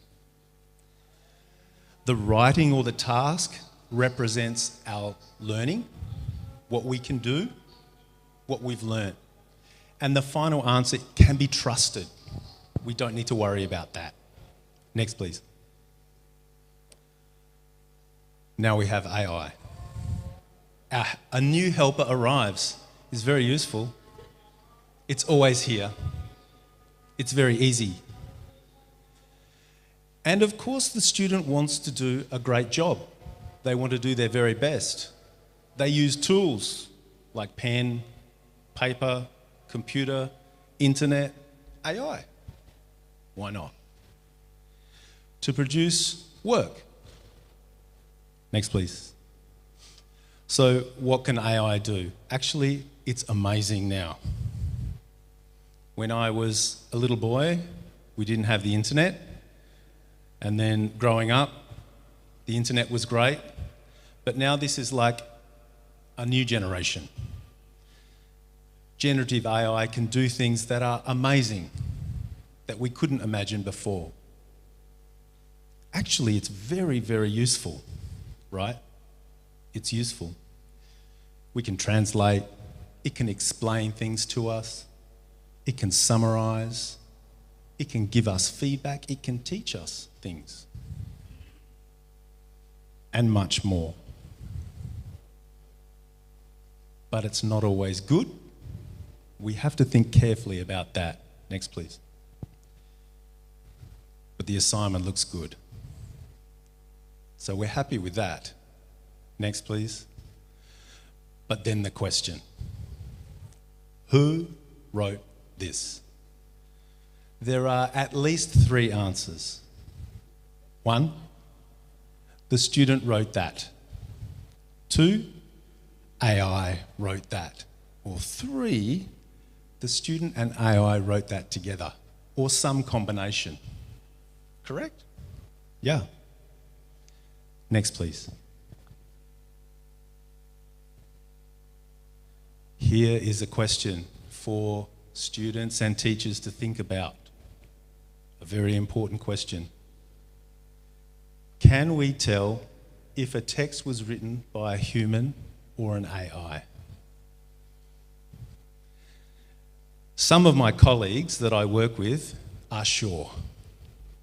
S5: The writing or the task represents our learning, what we can do, what we've learned. And the final answer can be trusted. We don't need to worry about that. Next, please. Now we have AI. A new helper arrives. It's very useful. It's always here. It's very easy. And of course, the student wants to do a great job. They want to do their very best. They use tools like pen, paper, computer, internet, AI. Why not? To produce work. Next, please. So what can AI do? Actually, it's amazing now. When I was a little boy, we didn't have the internet. And then growing up, the internet was great. But now this is like a new generation. Generative AI can do things that are amazing, that we couldn't imagine before. Actually, it's very, very useful, right? It's useful. We can translate, it can explain things to us, it can summarize, it can give us feedback, it can teach us things, and much more. But it's not always good. We have to think carefully about that. Next, please. But the assignment looks good. So we're happy with that. Next, please. But then the question, who wrote this? There are at least 3 answers. 1, the student wrote that. 2, AI wrote that. Or 3, the student and AI wrote that together, or some combination. Correct? Yeah. Next, please. Here is a question for students and teachers to think about. A very important question. Can we tell if a text was written by a human or an AI? Some of my colleagues that I work with are sure.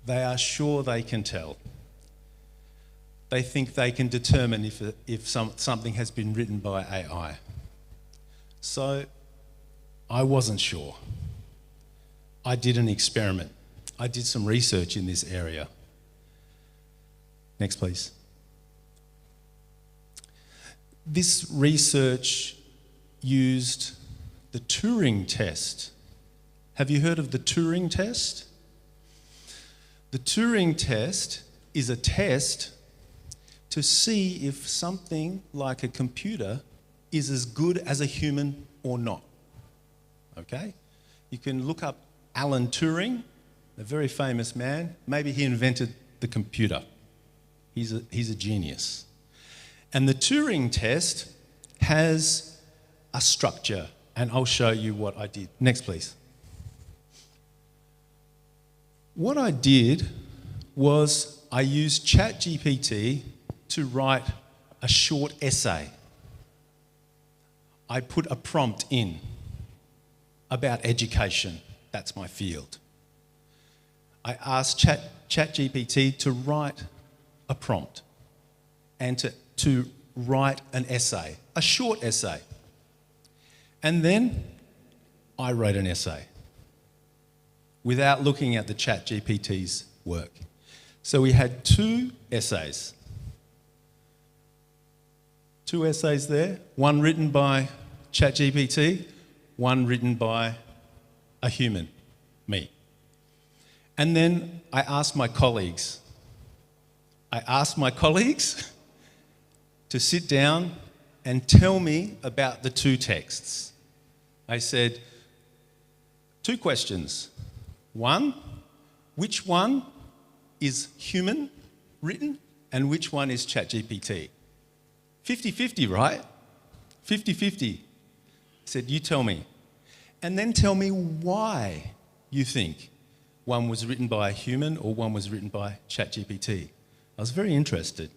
S5: They are sure they can tell. They think they can determine if something has been written by AI. So I wasn't sure. I did an experiment. I did some research in this area. Next, please. This research used the Turing test. Have you heard of the Turing test? The Turing test is a test to see if something like a computer is as good as a human or not. Okay? You can look up Alan Turing a very famous man. Maybe he invented the computer. He's a genius. And the Turing test has a structure, and I'll show you what I did. Next, please. What I did was I used ChatGPT to write a short essay. I put a prompt in about education. That's my field. I asked ChatGPT to write a prompt and to write an essay, a short essay. And then I wrote an essay without looking at the ChatGPT's work. So we had two essays. Two essays there, one written by ChatGPT, one written by a human, me. And then I asked my colleagues to sit down and tell me about the two texts. I said, two questions. One, which one is human written and which one is ChatGPT? 50-50, right? 50-50. I said, you tell me. And then tell me why you think one was written by a human or one was written by ChatGPT. I was very interested.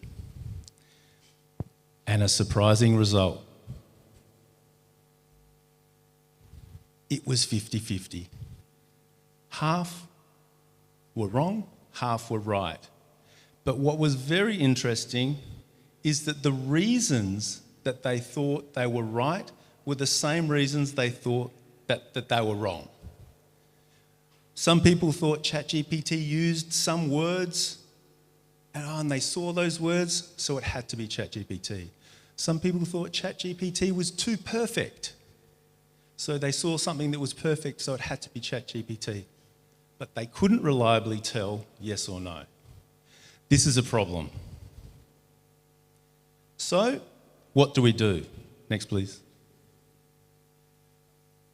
S5: And a surprising result. It was 50-50. Half were wrong, half were right. But what was very interesting is that the reasons that they thought they were right were the same reasons they thought that they were wrong. Some people thought ChatGPT used some words and they saw those words, so it had to be ChatGPT. Some people thought ChatGPT was too perfect. So they saw something that was perfect, so it had to be ChatGPT. But they couldn't reliably tell yes or no. This is a problem. So, what do we do? Next, please.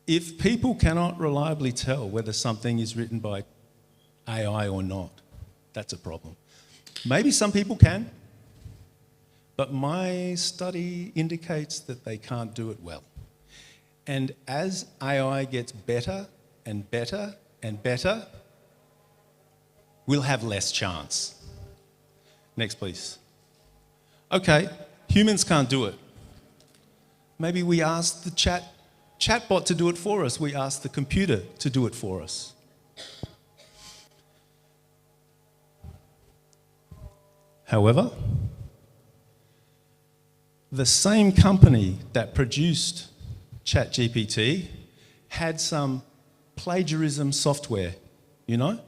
S5: If people cannot reliably tell whether something is written by AI or not, that's a problem. Maybe some people can, but my study indicates that they can't do it well. And as AI gets better and better and better, we'll have less chance. Next, please. Okay, humans can't do it. Maybe we ask the chatbot to do it for us. We ask the computer to do it for us. However, the same company that produced ChatGPT had some plagiarism software, you know,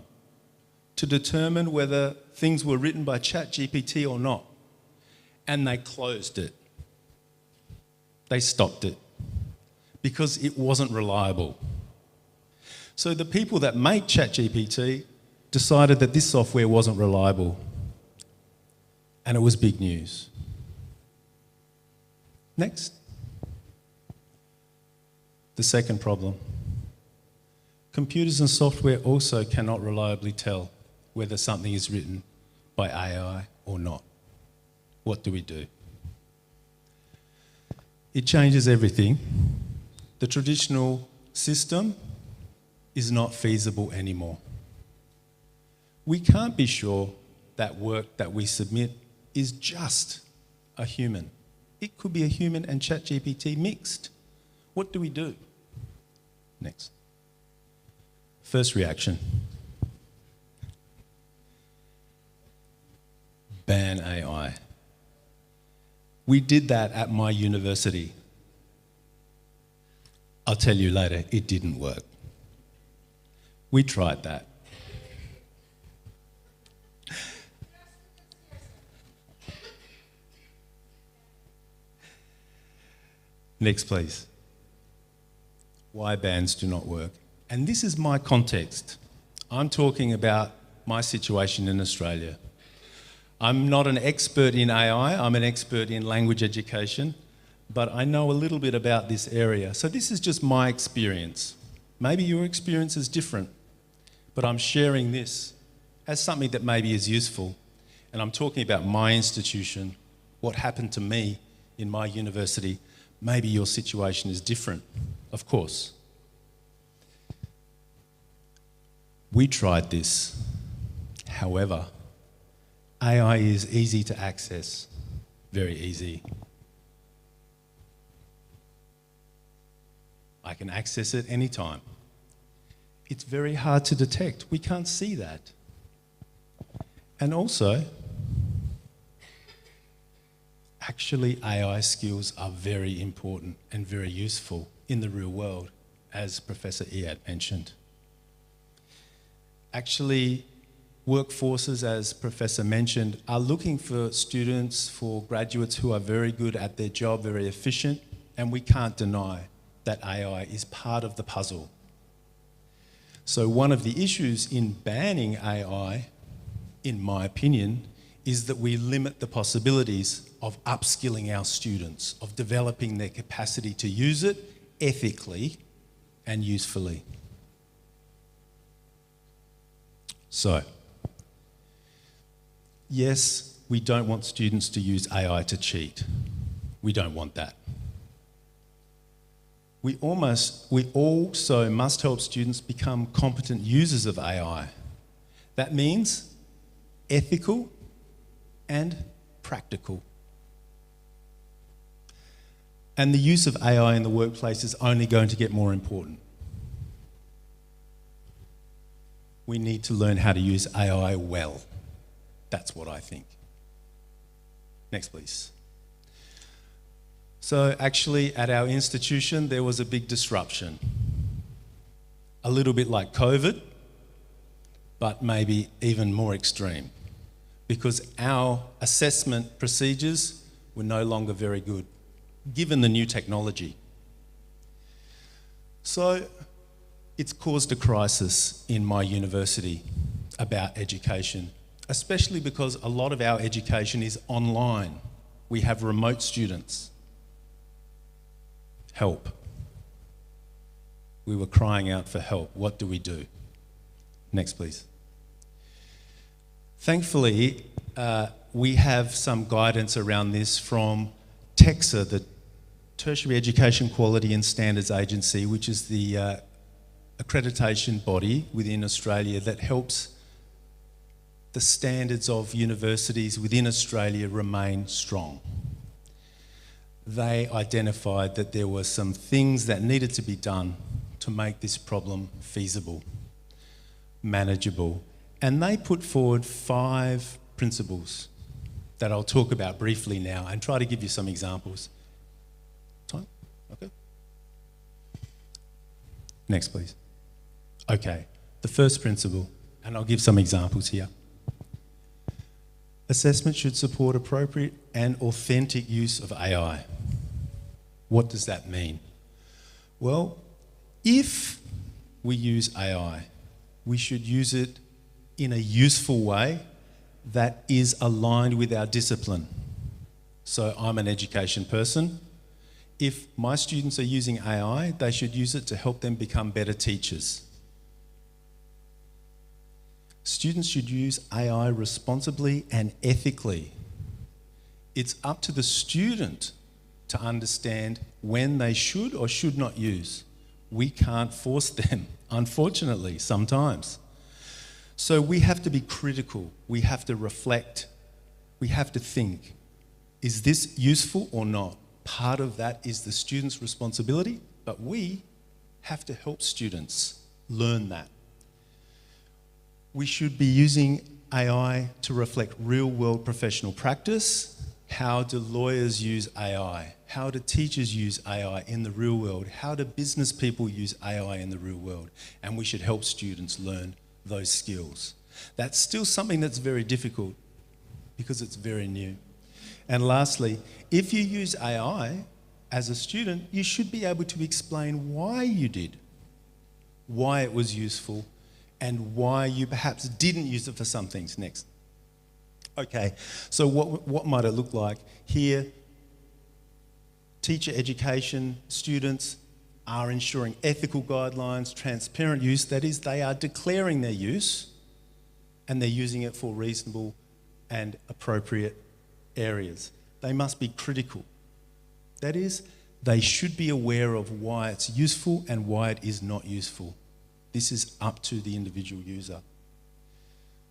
S5: to determine whether things were written by ChatGPT or not. And they closed it. They stopped it because it wasn't reliable. So the people that make ChatGPT decided that this software wasn't reliable. And it was big news. Next. The second problem. Computers and software also cannot reliably tell whether something is written by AI or not. What do we do? It changes everything. The traditional system is not feasible anymore. We can't be sure that work that we submit is just a human. It could be a human and ChatGPT mixed. What do we do? Next. First reaction. Ban AI. We did that at my university. I'll tell you later, it didn't work. We tried that. Next, please. Why bans do not work. And this is my context. I'm talking about my situation in Australia. I'm not an expert in AI, I'm an expert in language education, but I know a little bit about this area. So this is just my experience. Maybe your experience is different, but I'm sharing this as something that maybe is useful. And I'm talking about my institution, what happened to me in my university. Maybe your situation is different, of course. We tried this. However, AI is easy to access, very easy. I can access it anytime. It's very hard to detect. We can't see that. And also, actually AI skills are very important and very useful in the real world, as Professor Iyad mentioned. Actually, workforces, as Professor mentioned, are looking for students, for graduates who are very good at their job, very efficient, and we can't deny that AI is part of the puzzle. So one of the issues in banning AI, in my opinion, is that we limit the possibilities of upskilling our students, of developing their capacity to use it ethically and usefully. So, yes, we don't want students to use AI to cheat. We don't want that. We also must help students become competent users of AI. That means ethical and practical. And the use of AI in the workplace is only going to get more important. We need to learn how to use AI well. That's what I think. Next, please. So actually, at our institution, there was a big disruption. A little bit like COVID, but maybe even more extreme, because our assessment procedures were no longer very good, given the new technology. So it's caused a crisis in my university about education, especially because a lot of our education is online. We have remote students. Help. We were crying out for help. What do we do? Next, please. Thankfully, we have some guidance around this from TEQSA, the Tertiary Education Quality and Standards Agency, which is the accreditation body within Australia that helps the standards of universities within Australia remain strong. They identified that there were some things that needed to be done to make this problem feasible, manageable, and they put forward 5 principles that I'll talk about briefly now and try to give you some examples. Time? Okay. Next, please. Okay, the first principle, and I'll give some examples here. Assessment should support appropriate and authentic use of AI. What does that mean? Well, if we use AI, we should use it in a useful way that is aligned with our discipline. So I'm an education person. If my students are using AI, they should use it to help them become better teachers. Students should use AI responsibly and ethically. It's up to the student to understand when they should or should not use. We can't force them, unfortunately, sometimes. So we have to be critical. We have to reflect. We have to think, is this useful or not? Part of that is the student's responsibility, but we have to help students learn that. We should be using AI to reflect real-world professional practice. How do lawyers use AI? How do teachers use AI in the real world? How do business people use AI in the real world? And we should help students learn those skills. That's still something that's very difficult because it's very new. And lastly, if you use AI as a student, you should be able to explain why you did, why it was useful, and why you perhaps didn't use it for some things. Next. Okay, so what might it look like? Here, teacher education, students, are ensuring ethical guidelines, transparent use. That is, they are declaring their use and they're using it for reasonable and appropriate areas. They must be critical. That is, they should be aware of why it's useful and why it is not useful. This is up to the individual user.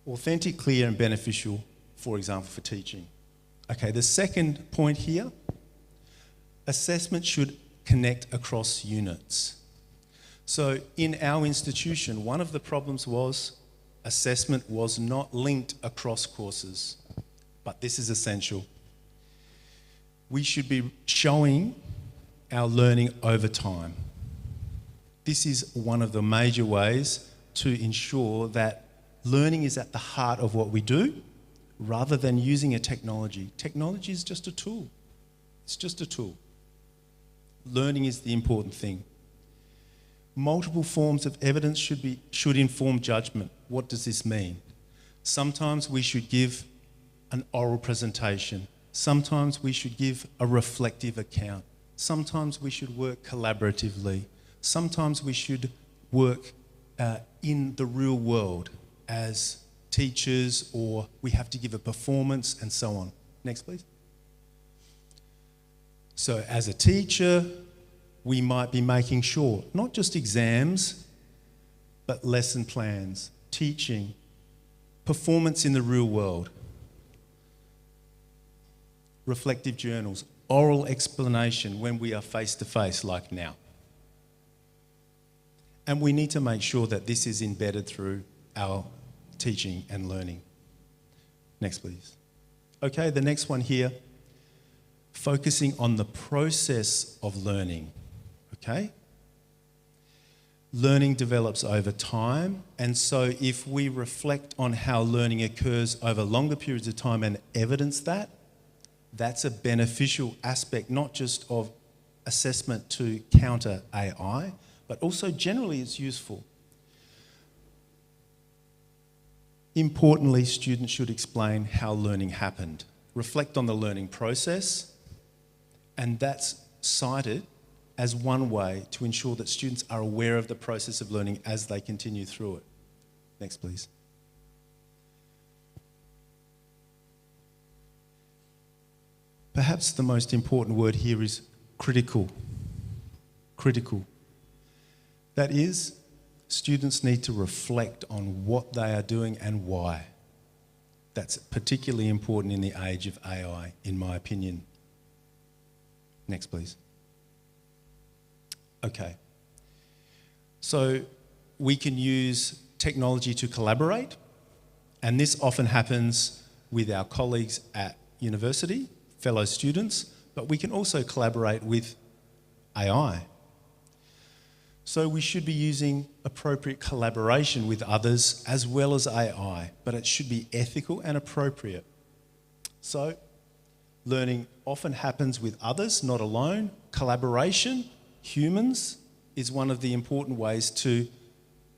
S5: Authentic, clear and beneficial, for example, for teaching. Okay, the second point here, assessment should connect across units. So in our institution, one of the problems was assessment was not linked across courses, but this is essential. We should be showing our learning over time. This is one of the major ways to ensure that learning is at the heart of what we do, rather than using a technology. Technology is just a tool. It's just a tool. Learning is the important thing. Multiple forms of evidence should inform judgment. What does this mean? Sometimes we should give an oral presentation. Sometimes we should give a reflective account. Sometimes we should work collaboratively. Sometimes we should work in the real world as teachers, or we have to give a performance and so on. Next, please. So as a teacher, we might be making sure, not just exams, but lesson plans, teaching, performance in the real world, reflective journals, oral explanation when we are face-to-face like now. And we need to make sure that this is embedded through our teaching and learning. Next, please. Okay, the next one here, focusing on the process of learning, okay? Learning develops over time, and so if we reflect on how learning occurs over longer periods of time and evidence that, that's a beneficial aspect, not just of assessment to counter AI, but also generally it's useful. Importantly, students should explain how learning happened, reflect on the learning process, and that's cited as one way to ensure that students are aware of the process of learning as they continue through it. Next, please. Perhaps the most important word here is critical. Critical. That is, students need to reflect on what they are doing and why. That's particularly important in the age of AI, in my opinion. Next, please. Okay. So we can use technology to collaborate, and this often happens with our colleagues at university, fellow students, but we can also collaborate with AI. So we should be using appropriate collaboration with others as well as AI, but it should be ethical and appropriate. So learning often happens with others, not alone. Collaboration, humans, is one of the important ways to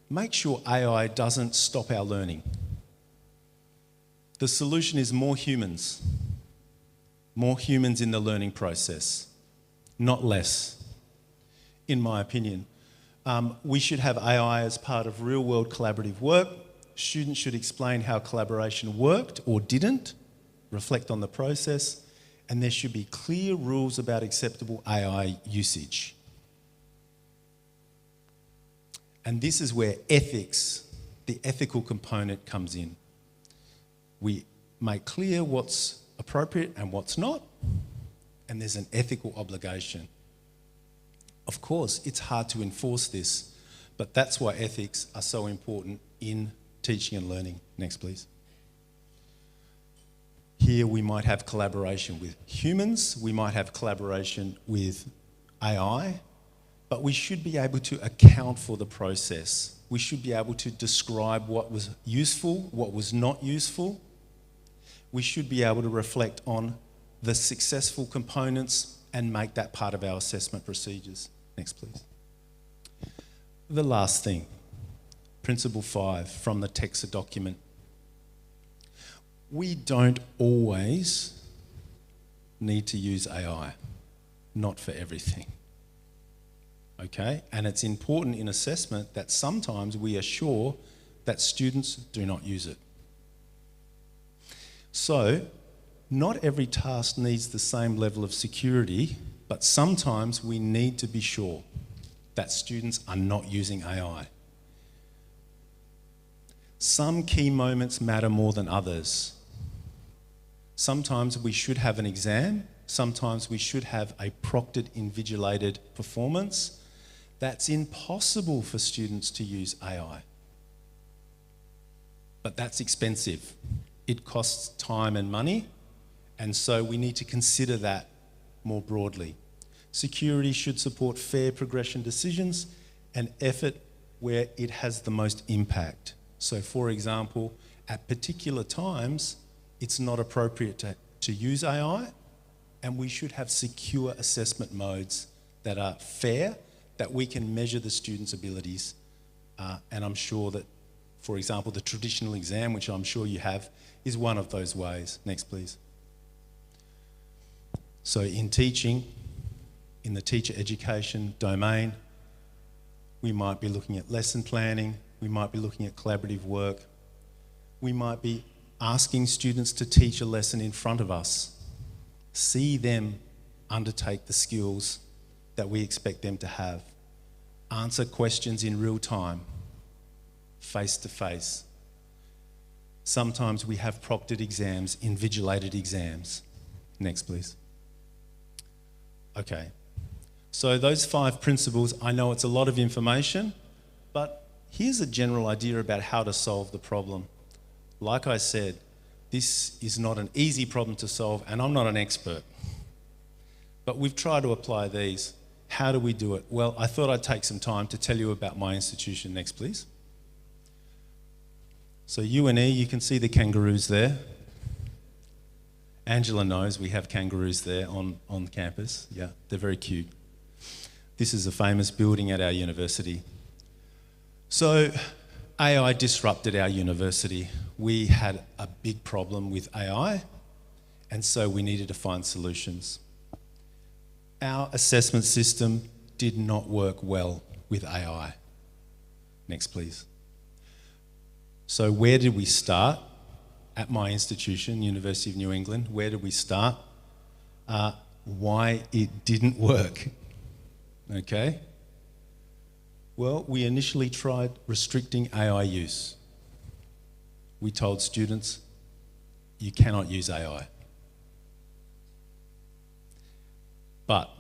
S5: make sure AI doesn't stop our learning. The solution is more humans in the learning process, not less, in my opinion. We should have AI as part of real-world collaborative work. Students should explain how collaboration worked or didn't, reflect on the process, and there should be clear rules about acceptable AI usage. And this is where ethics, the ethical component, comes in. We make clear what's appropriate and what's not, and there's an ethical obligation. Of course, it's hard to enforce this, but that's why ethics are so important in teaching and learning. Next, please. Here we might have collaboration with humans, we might have collaboration with AI, but we should be able to account for the process. We should be able to describe what was useful, what was not useful. We should be able to reflect on the successful components and make that part of our assessment procedures. Next, please. The last thing, Principle 5 from the TEXA document. We don't always need to use AI, not for everything. okay? And it's important in assessment that sometimes we assure that students do not use it. So, not every task needs the same level of security, but sometimes we need to be sure that students are not using AI. Some key moments matter more than others. Sometimes we should have an exam, sometimes we should have a proctored invigilated performance. That's impossible for students to use AI. But that's expensive. It costs time and money, and so we need to consider that more broadly. Security should support fair progression decisions and effort where it has the most impact. So, for example, at particular times, it's not appropriate to use AI, and we should have secure assessment modes that are fair, that we can measure the students' abilities. And I'm sure that, for example, the traditional exam, which I'm sure you have, is one of those ways. Next, please. So in teaching, in the teacher education domain, we might be looking at lesson planning, we might be looking at collaborative work, we might be asking students to teach a lesson in front of us, see them undertake the skills that we expect them to have, answer questions in real time, face to face. Sometimes we have proctored exams, invigilated exams. Next, please. Okay. So those 5 principles, I know it's a lot of information, but here's a general idea about how to solve the problem. Like I said, this is not an easy problem to solve, and I'm not an expert. But we've tried to apply these. How do we do it? Well, I thought I'd take some time to tell you about my institution. Next, please. So UNE, you can see the kangaroos there. Angela knows we have kangaroos there on campus. Yeah, they're very cute. This is a famous building at our university. So AI disrupted our university. We had a big problem with AI, and so we needed to find solutions. Our assessment system did not work well with AI. Next, please. So where did we start? At my institution, University of New England, where did we start? Why it didn't work, okay? Well, we initially tried restricting AI use. We told students, you cannot use AI. But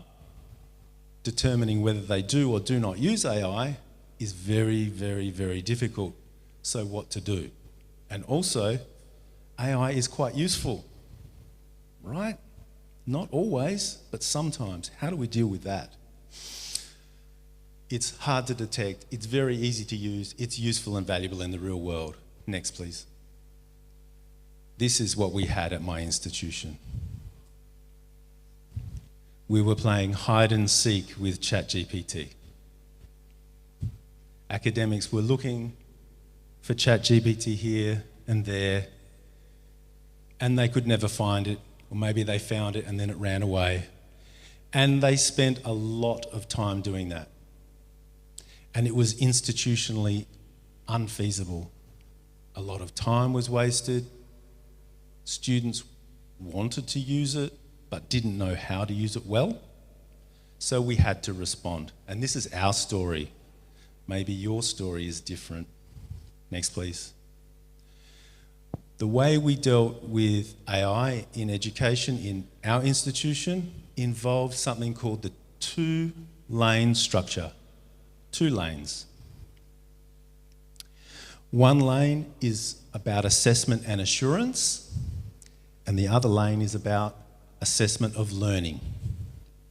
S5: determining whether they do or do not use AI is very, very, very difficult. So what to do? And also, AI is quite useful, right? Not always, but sometimes. How do we deal with that? It's hard to detect, it's very easy to use, it's useful and valuable in the real world. Next, please. This is what we had at my institution. We were playing hide and seek with ChatGPT. Academics were looking for ChatGPT here and there, and they could never find it, or maybe they found it and then it ran away. And they spent a lot of time doing that. And it was institutionally unfeasible. A lot of time was wasted. Students wanted to use it, but didn't know how to use it well. So we had to respond. And this is our story. Maybe your story is different. Next, please. The way we dealt with AI in education in our institution involved something called the 2-lane structure. 2 lanes. One lane is about assessment and assurance, and the other lane is about assessment of learning.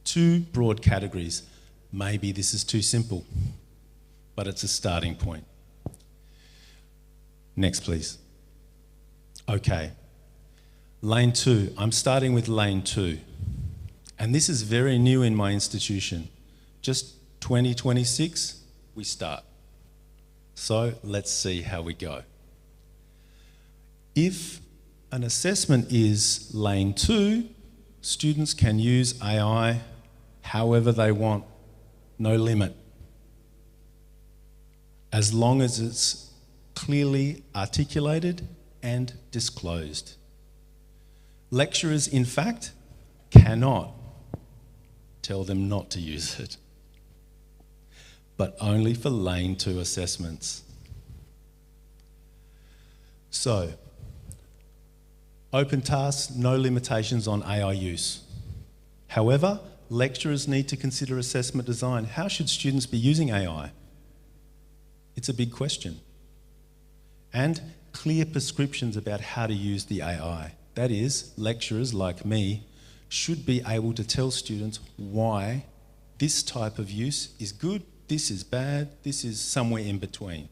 S5: 2 broad categories. Maybe this is too simple, but it's a starting point. Next, please. Okay. Lane 2. I'm starting with lane 2. And this is very new in my institution. Just 2026, we start. So let's see how we go. If an assessment is lane 2, students can use AI however they want. no limit, as long as it's clearly articulated and disclosed. Lecturers, in fact, cannot tell them not to use it, but only for Lane 2 assessments. So, open tasks, no limitations on AI use. However, lecturers need to consider assessment design. How should students be using AI? It's a big question. And clear prescriptions about how to use the AI. That is, lecturers like me should be able to tell students why this type of use is good, this is bad, this is somewhere in between.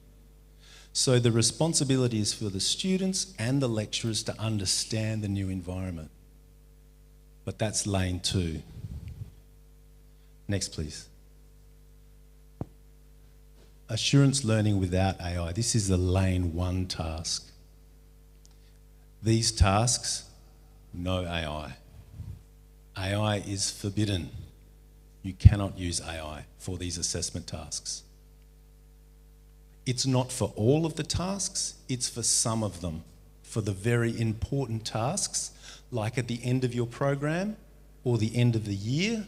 S5: So the responsibility is for the students and the lecturers to understand the new environment. But that's Lane 2. Next, please. Assurance learning without AI. This is the Lane 1 task. These tasks, no AI. AI is forbidden. You cannot use AI for these assessment tasks. It's not for all of the tasks, it's for some of them. For the very important tasks, like at the end of your program, or the end of the year,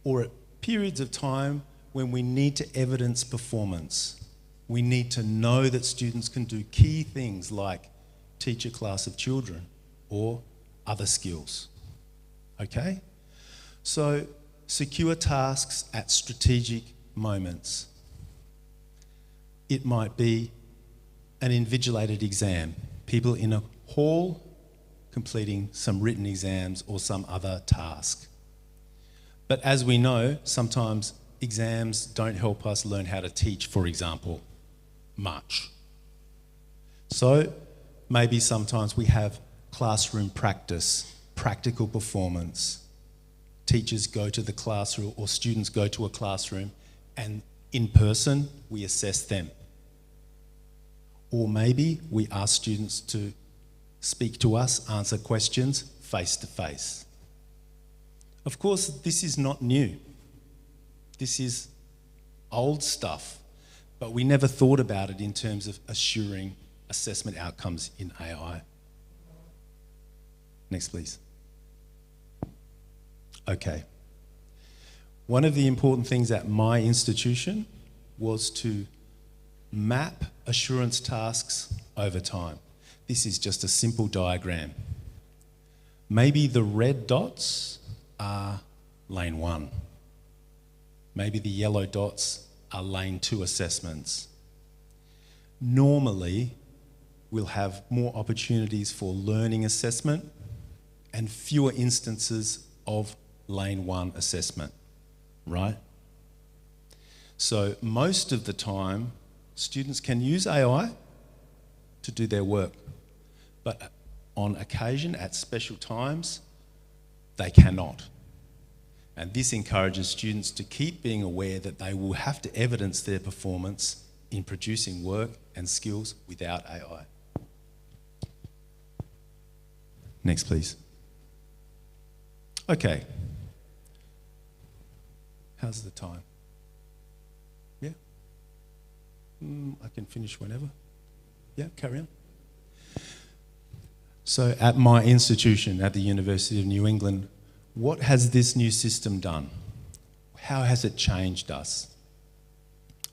S5: or at periods of time when we need to evidence performance. We need to know that students can do key things like teach a class of children or other skills. Okay? So, secure tasks at strategic moments. It might be an invigilated exam, people in a hall completing some written exams or some other task. But as we know, sometimes exams don't help us learn how to teach, for example, much. So maybe sometimes we have classroom practice, practical performance. Teachers go to the classroom or students go to a classroom and in person we assess them. Or maybe we ask students to speak to us, answer questions face to face. Of course, this is not new. This is old stuff, but we never thought about it in terms of assuring assessment outcomes in AI. Next, please. Okay. One of the important things at my institution was to map assurance tasks over time. This is just a simple diagram. Maybe the red dots are Lane 1. Maybe the yellow dots are Lane 2 assessments. Normally, we'll have more opportunities for learning assessment and fewer instances of Lane 1 assessment, right? So most of the time, students can use AI to do their work, but on occasion, at special times, they cannot. And this encourages students to keep being aware that they will have to evidence their performance in producing work and skills without AI. Next, please. Okay. How's the time? Yeah? I can finish whenever. Yeah, carry on. So at my institution, at the University of New England, what has this new system done? How has it changed us?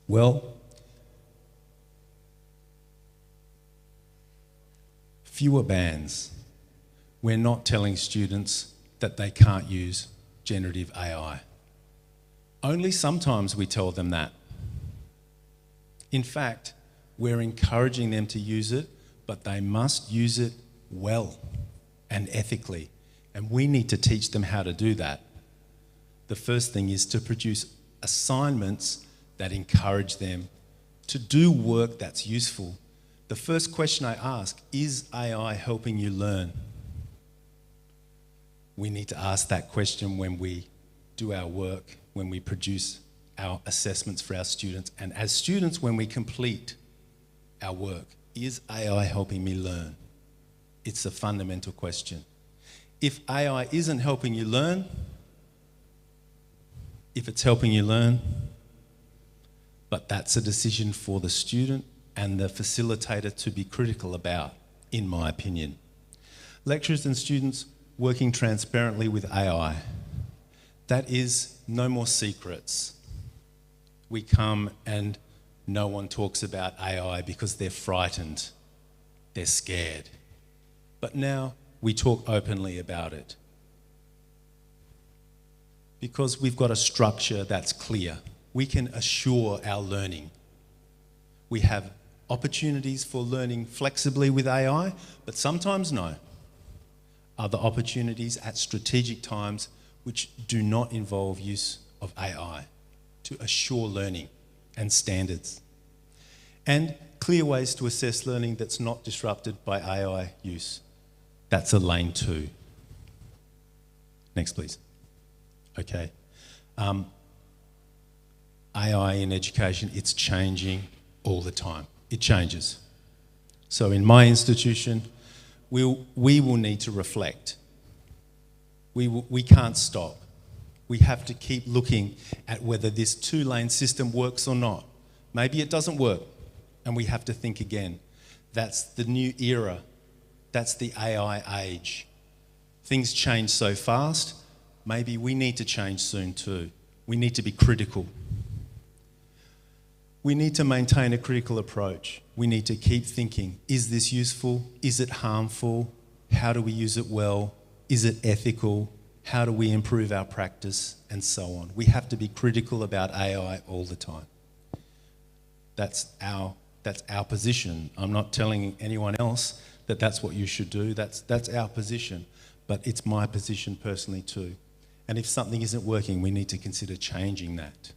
S5: Well, fewer bans. We're not telling students that they can't use generative AI. Only sometimes we tell them that. In fact, we're encouraging them to use it, but they must use it well and ethically. And we need to teach them how to do that. The first thing is to produce assignments that encourage them to do work that's useful. The first question I ask, is AI helping you learn? We need to ask that question when we do our work, when we produce our assessments for our students, and as students, when we complete our work. Is AI helping me learn? It's a fundamental question. If AI isn't helping you learn, if it's helping you learn, but that's a decision for the student and the facilitator to be critical about, in my opinion. Lecturers and students working transparently with AI. That is no more secrets. We come and no one talks about AI because they're frightened, they're scared. But now we talk openly about it because we've got a structure that's clear. We can assure our learning. We have opportunities for learning flexibly with AI, but sometimes no. Other opportunities at strategic times which do not involve use of AI to assure learning and standards. And clear ways to assess learning that's not disrupted by AI use. That's a lane 2. Next, please. Okay. AI in education, it's changing all the time. It changes. So in my institution, we will need to reflect. We can't stop. We have to keep looking at whether this 2-lane system works or not. Maybe it doesn't work, and we have to think again. That's the new era. That's the AI age. Things change so fast, maybe we need to change soon too. We need to be critical. We need to maintain a critical approach. We need to keep thinking, is this useful? Is it harmful? How do we use it well? Is it ethical? How do we improve our practice? And so on. We have to be critical about AI all the time. That's our position. I'm not telling anyone else that that's what you should do. That's our position. But it's my position personally too. And if something isn't working, we need to consider changing that.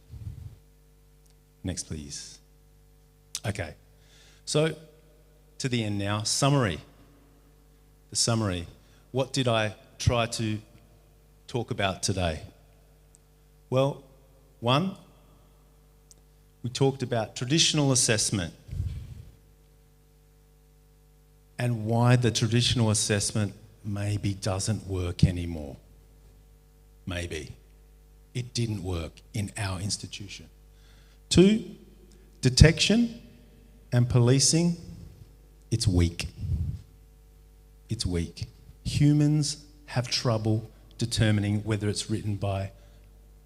S5: Next, please. Okay. So, to the end now. Summary. The summary. What did I try to talk about today? Well, 1, we talked about traditional assessment and why the traditional assessment maybe doesn't work anymore. Maybe. It didn't work in our institution. 2, detection and policing, it's weak. It's weak. Humans have trouble determining whether it's written by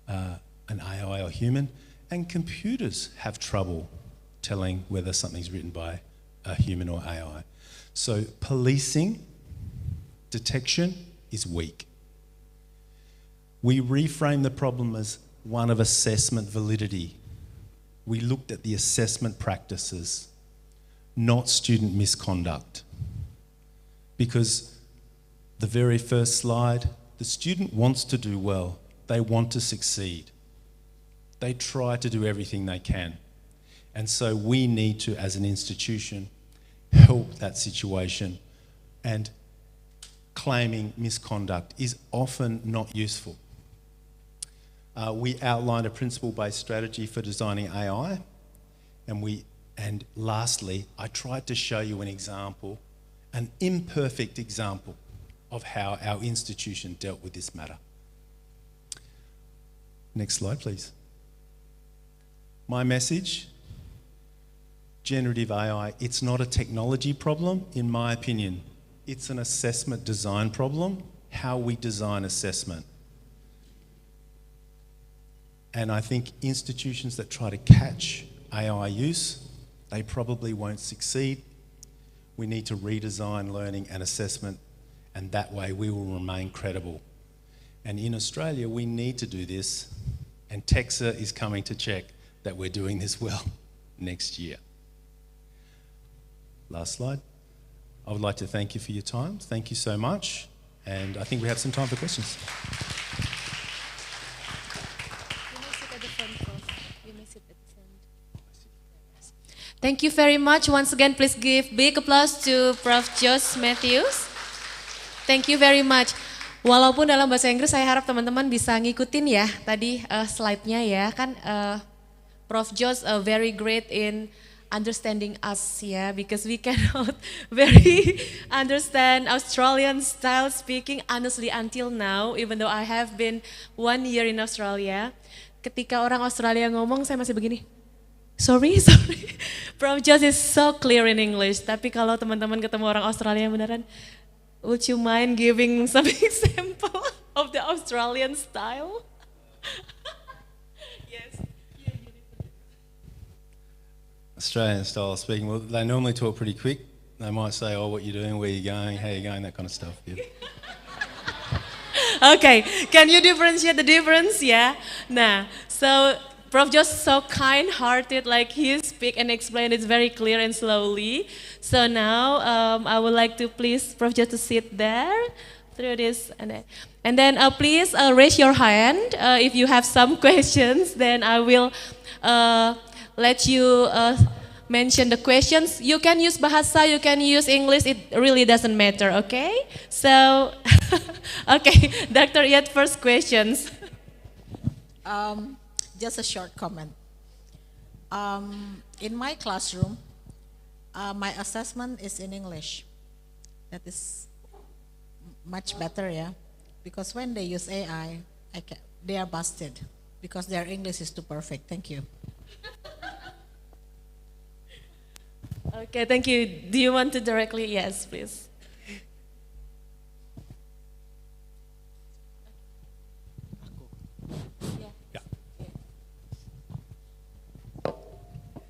S5: an AI or human, and computers have trouble telling whether something's written by a human or AI. So policing, detection is weak. We reframe the problem as one of assessment validity. We looked at the assessment practices, not student misconduct. Because the very first slide, the student wants to do well. They want to succeed. They try to do everything they can. And so we need to, as an institution, help that situation. And claiming misconduct is often not useful. We outlined a principle-based strategy for designing AI. And lastly, I tried to show you an example, an imperfect example of how our institution dealt with this matter. Next slide, please. My message, generative AI, it's not a technology problem, in my opinion. It's an assessment design problem, how we design assessment. And I think institutions that try to catch AI use, they probably won't succeed. We need to redesign learning and assessment, and that way we will remain credible. And in Australia, we need to do this, and TEXA is coming to check that we're doing this well next year. Last slide. I would like to thank you for your time. Thank you so much. And I think we have some time for questions.
S7: Thank you very much. Once again, please give big applause to Prof. Josh Matthews. Thank you very much. Walaupun dalam bahasa Inggris, saya harap teman-teman bisa ngikutin ya tadi slide-nya ya. Kan Prof. Josh very great in understanding us ya, because we cannot very understand Australian style speaking honestly until now, even though I have been 1 year in Australia. Ketika orang Australia ngomong, saya masih begini. Sorry, sorry. Prof. Josh is so clear in English. Tapi kalau teman-teman ketemu orang Australia yang beneran, would you mind giving some example of the Australian style? Yes.
S5: Australian style of speaking, well, they normally talk pretty quick. They might say, oh, what you doing, where you going, how you going, that kind of stuff. Yeah.
S7: Okay, can you differentiate the difference? Yeah. Nah, so Prof. Josh so kind-hearted, like he speak and explain it very clear and slowly. So now I would like to please Prof. Josh to sit there through this, and then please raise your hand if you have some questions. Then I will let you mention the questions. You can use Bahasa, you can use English. It really doesn't matter. Okay. So, okay, Dr. Iyad, first questions.
S4: Just a short comment. In my classroom, my assessment is in English. That is much better, yeah. Because when they use AI, they are busted because their English is too perfect. Thank you.
S7: Okay, thank you. Do you want to directly? Yes, please.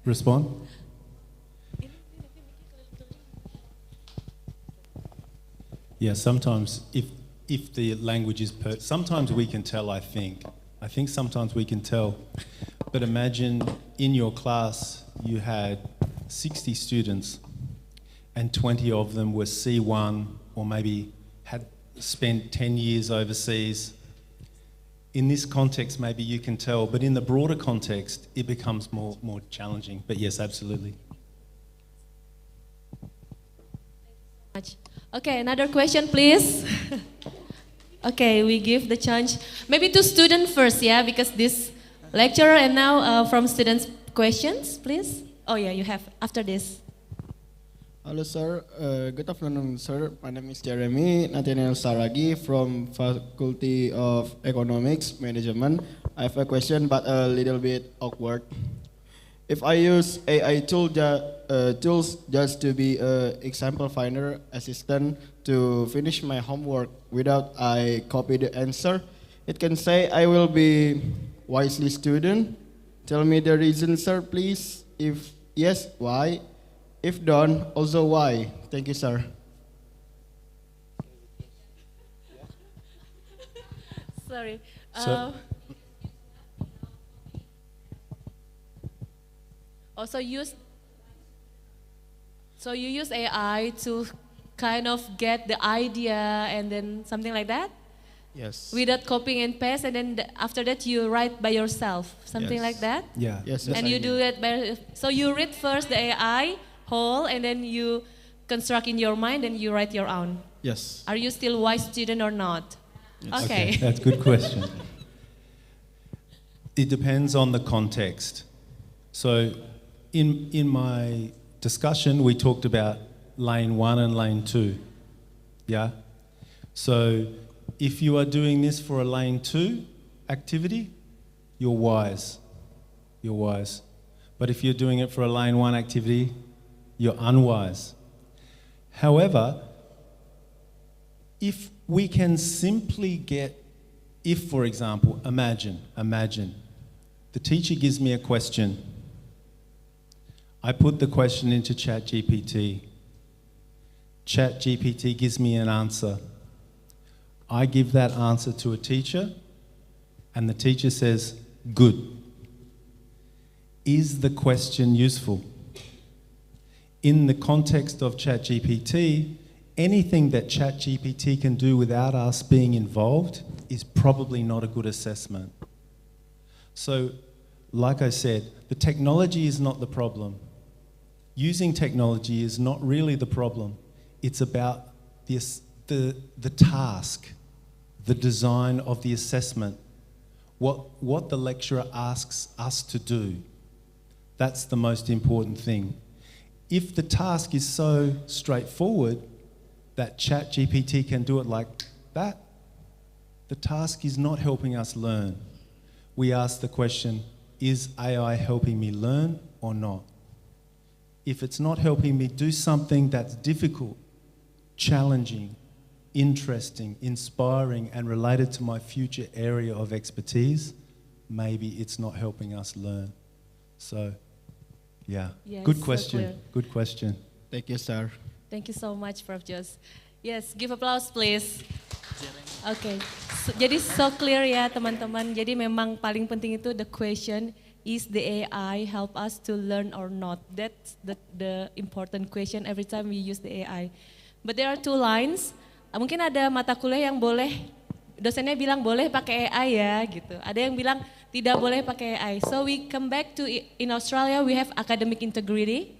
S5: Respond? Yeah, sometimes if the language is sometimes we can tell, I think sometimes we can tell, but imagine in your class you had 60 students and 20 of them were C1 or maybe had spent 10 years overseas. In this context, maybe you can tell, but in the broader context, it becomes more challenging. But yes, absolutely.
S7: Okay, another question, please. Okay, we give the chance maybe to student first, yeah, because this lecturer and now from students questions, please. Oh yeah, you have after this.
S8: Hello, sir. Good afternoon, sir. My name is Jeremy Nathaniel Saragi from Faculty of Economics Management. I have a question, but a little bit awkward. If I use AI tools just to be an example finder assistant to finish my homework without I copy the answer, it can say I will be wisely student. Tell me the reason, sir, please. If yes, why? If done, also why? Thank you, sir.
S7: Sorry. Also so you use AI to kind of get the idea and then something like that?
S8: Yes.
S7: Without copying and paste, and then after that you write by yourself, something
S8: Yes.
S7: like that?
S5: Yeah.
S8: Yes.
S7: And you do it by, so you read first the AI whole and then you construct in your mind and you write your own.
S8: Yes.
S7: Are you still wise student or not?
S8: Yes.
S7: Okay.
S5: That's a good question. It depends on the context. So in my discussion, we talked about lane 1 and lane 2. Yeah? So if you are doing this for a lane 2 activity, you're wise. You're wise. But if you're doing it for a lane 1 activity, you're unwise. However, if we can simply if, for example, imagine, the teacher gives me a question. I put the question into ChatGPT. ChatGPT gives me an answer. I give that answer to a teacher, and the teacher says, good. Is the question useful? In the context of ChatGPT, anything that ChatGPT can do without us being involved is probably not a good assessment. So, like I said, the technology is not the problem. Using technology is not really the problem. It's about the task, the design of the assessment, what the lecturer asks us to do. That's the most important thing. If the task is so straightforward that ChatGPT can do it like that, the task is not helping us learn. We ask the question, is AI helping me learn or not? If it's not helping me do something that's difficult, challenging, interesting, inspiring, and related to my future area of expertise, maybe it's not helping us learn. So, yeah,
S7: Yes,
S5: good
S7: so
S5: question,
S7: clear.
S5: good question.
S8: Thank you, sir.
S7: Thank you so much, Prof. Jos. Yes, give applause please. Oke, jadi so clear ya teman-teman. Jadi memang paling penting itu the question, is the AI help us to learn or not? That's the important question every time we use the AI. But there are two lines. Mungkin ada mata kuliah yang boleh, dosennya bilang boleh pakai AI ya gitu. Ada yang bilang tidak boleh pakai AI. So we come back to, in Australia we have academic integrity.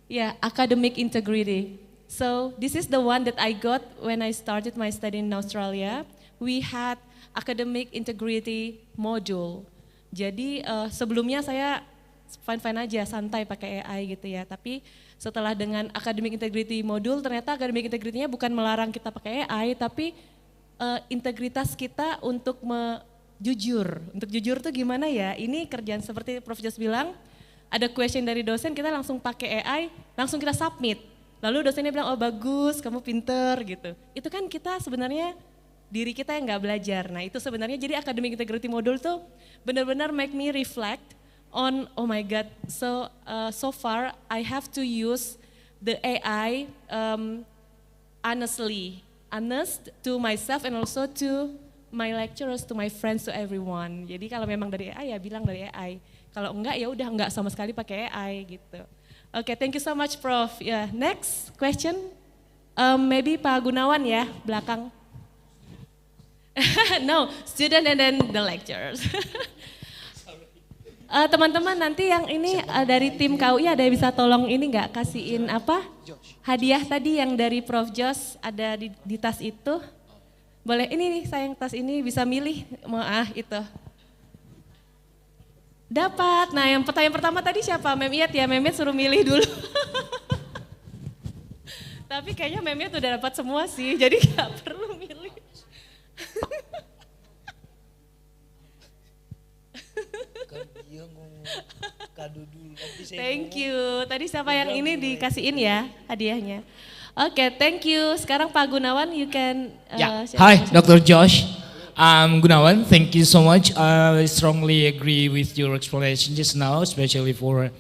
S7: Yeah, academic integrity. So this is the one that I got when I started my study in Australia. We had academic integrity module. Jadi sebelumnya saya fine-fine aja, santai pakai AI gitu ya. Tapi setelah dengan academic integrity module, ternyata academic integrity-nya bukan melarang kita pakai AI, tapi integritas kita untuk jujur. Untuk jujur tuh gimana ya? Ini kerjaan seperti Prof. Jos bilang, ada question dari dosen, kita langsung pakai AI, langsung kita submit. Lalu dosennya bilang, oh bagus, kamu pinter gitu. Itu kan kita sebenarnya diri kita yang nggak belajar. Nah itu sebenarnya jadi academic integrity module tuh benar-benar make me reflect on, oh my God, so far I have to use the AI honest to myself and also to my lecturers, to my friends, to everyone. Jadi kalau memang dari AI ya bilang dari AI. Kalau enggak ya udah enggak sama sekali pakai AI gitu. Oke, thank you so much, Prof. Yeah, next question, maybe Pak Gunawan ya belakang. No, student and then the lecturers. Teman-teman nanti yang ini dari tim KUI ada yang bisa tolong ini nggak kasihin apa hadiah tadi yang dari Prof. Jos ada di tas itu. Boleh ini nih sayang tas ini bisa milih itu. Dapat. Nah yang pertanyaan pertama tadi siapa? Mem Iyat ya, Mem Iyat suruh milih dulu. Tapi kayaknya Mem Iyat udah dapat semua sih, jadi gak perlu milih. Thank you. Tadi siapa yang ini dikasihin ya hadiahnya? Oke, thank you. Sekarang Pak Gunawan, you can.
S9: Hi, Dr. Josh. Gunawan, thank you so much. I strongly agree with your explanation just now, especially for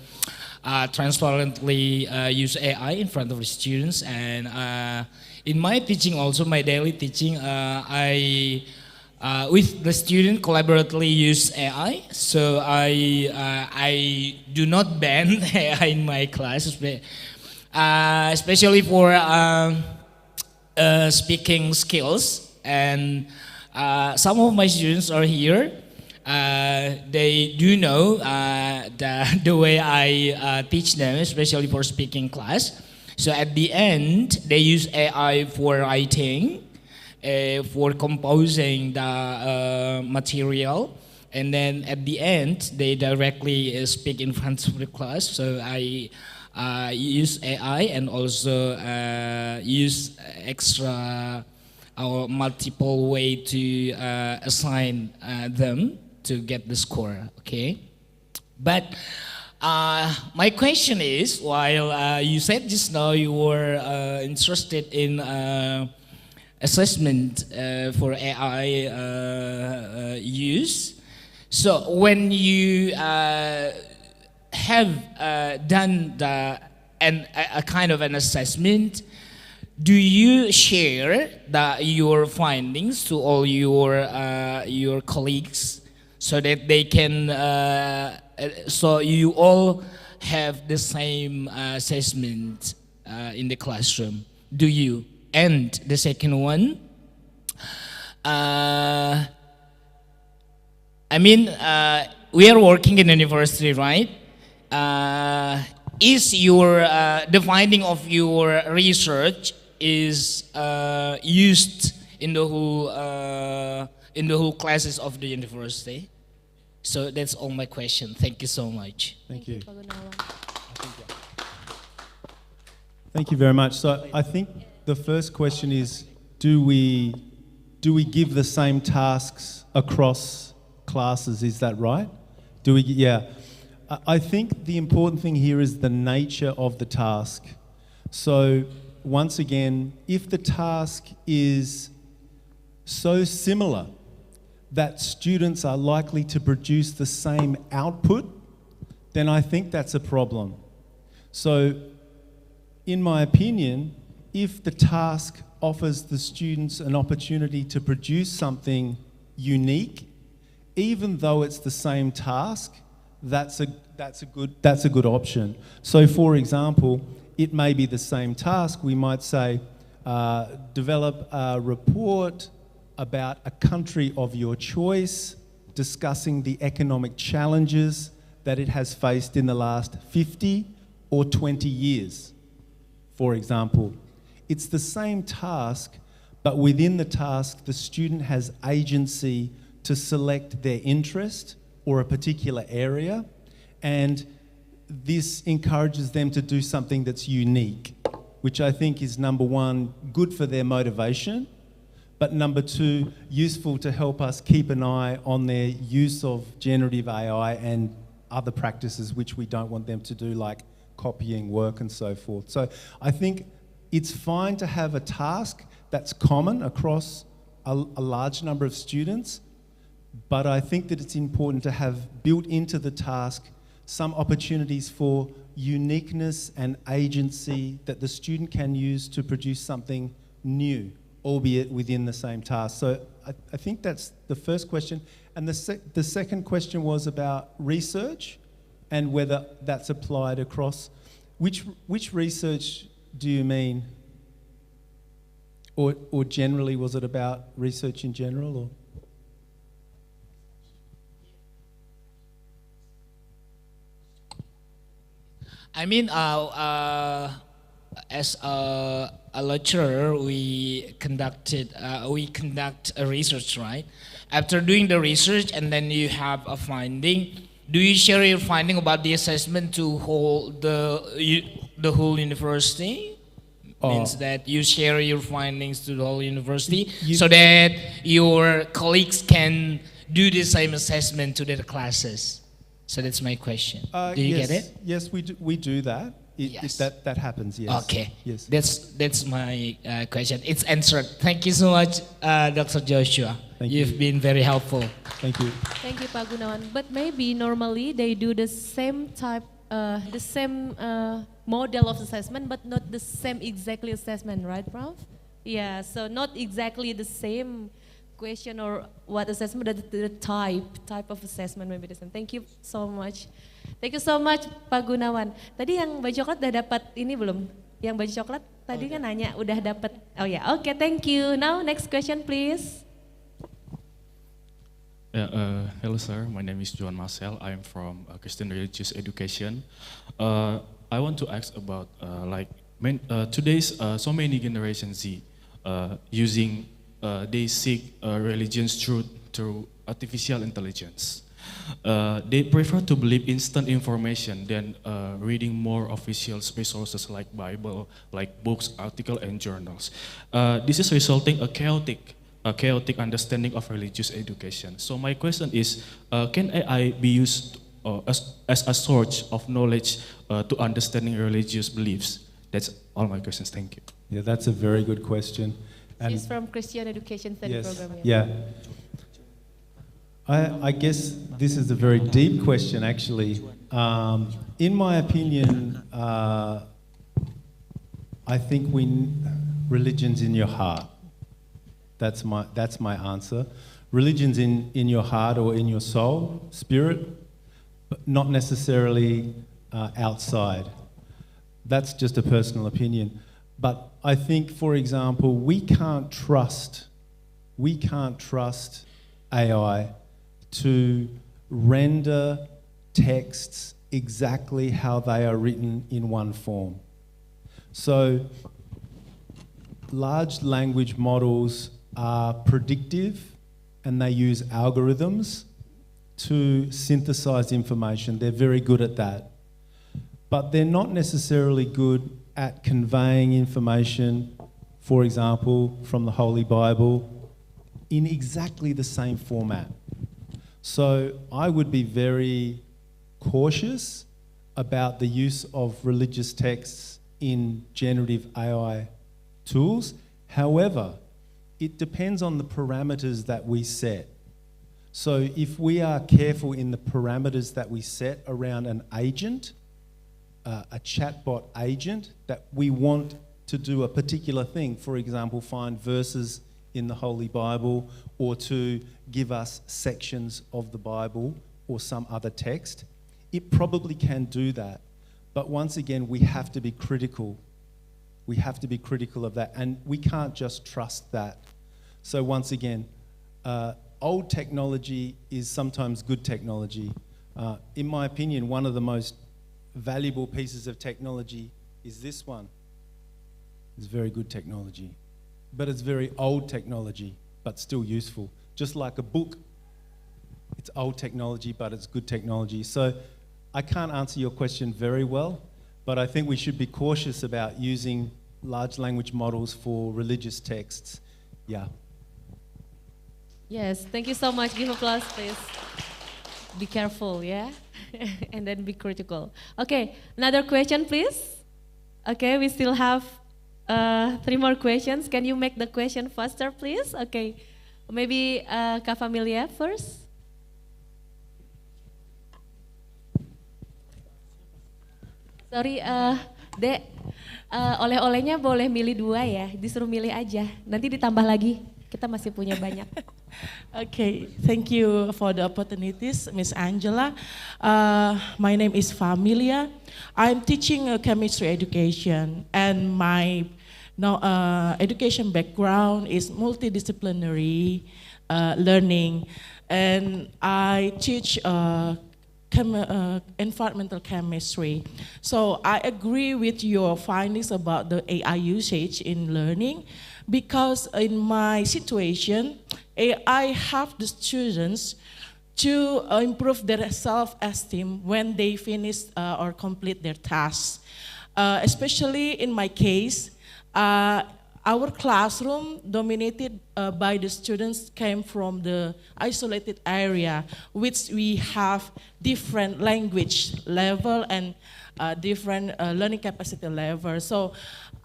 S9: transparently use AI in front of the students. And in my teaching also, my daily teaching, I with the student collaboratively use AI. So I do not ban AI in my class, especially for speaking skills. And some of my students are here. They do know the way I teach them, especially for speaking class. So at the end, they use AI for writing, for composing the material, and then at the end, they directly speak in front of the class. So I use AI and also use extra or multiple way to assign them to get the score, okay? But my question is, while you said just now you were interested in assessment for AI use, so when you have done a kind of an assessment, do you share your findings to all your colleagues so that they can, so you all have the same assessment in the classroom? Do you? And the second one, I mean, we are working in a university, right? Is your the finding of your research is used in the whole classes of the university? So that's all my question. Thank you so much.
S5: Thank you. Thank you very much. So I think the first question is, do we give the same tasks across classes? Is that right? Do we? Yeah. I think the important thing here is the nature of the task. So once again, if the task is so similar that students are likely to produce the same output, then I think that's a problem. So in my opinion, if the task offers the students an opportunity to produce something unique, even though it's the same task, that's a good option. So for example, it may be the same task. We might say, develop a report about a country of your choice, discussing the economic challenges that it has faced in the last 50 or 20 years, for example. It's the same task, but within the task, the student has agency to select their interest or a particular area, and this encourages them to do something that's unique, which I think is, number one, good for their motivation, but number two, useful to help us keep an eye on their use of generative AI and other practices which we don't want them to do, like copying work and so forth. So I think it's fine to have a task that's common across a large number of students, but I think that it's important to have built into the task some opportunities for uniqueness and agency that the student can use to produce something new, albeit within the same task. So I think that's the first question. And the second question was about research and whether that's applied across. Which research do you mean? Or generally, was it about research in general? Or?
S9: I mean, as a lecturer, we conduct a research, right? After doing the research, and then you have a finding. Do you share your finding about the assessment to the whole university? Means that you share your findings to the whole university, so that your colleagues can do the same assessment to their classes. So that's my question. Do you get it?
S5: Yes, we do that.
S9: Yes.
S5: That happens, yes.
S9: Okay.
S5: Yes.
S9: That's my question. It's answered. Thank you so much, Dr. Joshua. You've been very helpful.
S5: Thank you.
S7: Thank you, Pak Gunawan. But maybe normally they do the same type, model of assessment, but not the same exactly assessment, right, Prof? Yeah, so not exactly the same question or what assessment, but the type of assessment maybe the same. Thank you so much. Thank you so much, Pak Gunawan. Tadi yang baju coklat udah dapat ini belum? Yang baju coklat tadi kan nanya udah dapat. Oh ya, oke, thank you. Now next question, please.
S10: Hello, sir. My name is Joan Marcel. I am from Christian Religious Education. I want to ask about today's so many Generation Z using they seek religion's truth through artificial intelligence. They prefer to believe instant information than reading more official resources like Bible, like books, articles, and journals. This is resulting a chaotic understanding of religious education. So my question is, can AI be used as a source of knowledge to understanding religious beliefs? That's all my questions. Thank you.
S5: Yeah, that's a very good question. And
S7: She's from Christian Education Study
S5: yes,
S7: Program.
S5: Yeah. I guess this is a very deep question, actually. In my opinion, I think religion's in your heart. That's my answer. Religion's in your heart or in your soul, spirit, but not necessarily outside. That's just a personal opinion. But I think, for example, we can't trust AI to render texts exactly how they are written in one form. So large language models are predictive and they use algorithms to synthesize information. They're very good at that. But they're not necessarily good at conveying information, for example, from the Holy Bible, in exactly the same format. So I would be very cautious about the use of religious texts in generative AI tools. However, it depends on the parameters that we set. So if we are careful in the parameters that we set around an agent, a chatbot agent, that we want to do a particular thing, for example, find verses in the Holy Bible, or to give us sections of the Bible or some other text, it probably can do that. But once again, we have to be critical. We have to be critical of that, and we can't just trust that. So once again, old technology is sometimes good technology. In my opinion, one of the most valuable pieces of technology is this one. It's very good technology, but it's very old technology, but still useful. Just like a book, it's old technology, but it's good technology. So I can't answer your question very well, but I think we should be cautious about using large language models for religious texts. Yeah.
S7: Yes, thank you so much. Give applause, please. Be careful, yeah? And then be critical. Okay, another question, please. Okay, we still have 3 more questions. Can you make the question faster, please? Okay, maybe Kak Familia first. Sorry, Dek, oleh-olehnya boleh milih 2 ya, disuruh milih aja. Nanti ditambah lagi, kita masih punya banyak.
S11: Okay, thank you for the opportunities, Miss Angela. My name is Familia. I'm teaching chemistry education, and my education background is multidisciplinary learning, and I teach environmental chemistry. So I agree with your findings about the AI usage in learning, because in my situation, I have the students to improve their self-esteem when they finish or complete their tasks. Especially in my case, our classroom dominated by the students came from the isolated area, which we have different language level and different learning capacity level. So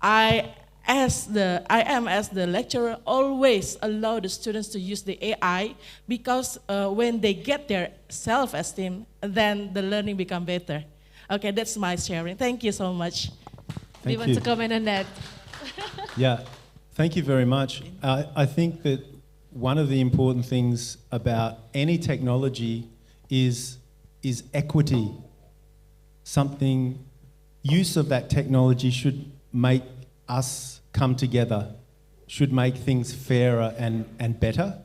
S11: I am as the lecturer always allow the students to use the AI, because when they get their self-esteem, then the learning become better. Okay, that's my sharing. Thank you so much.
S7: Do you want to comment on that?
S5: Yeah, thank you very much. I think that one of the important things about any technology is equity. Use of that technology should make us come together, should make things fairer and better.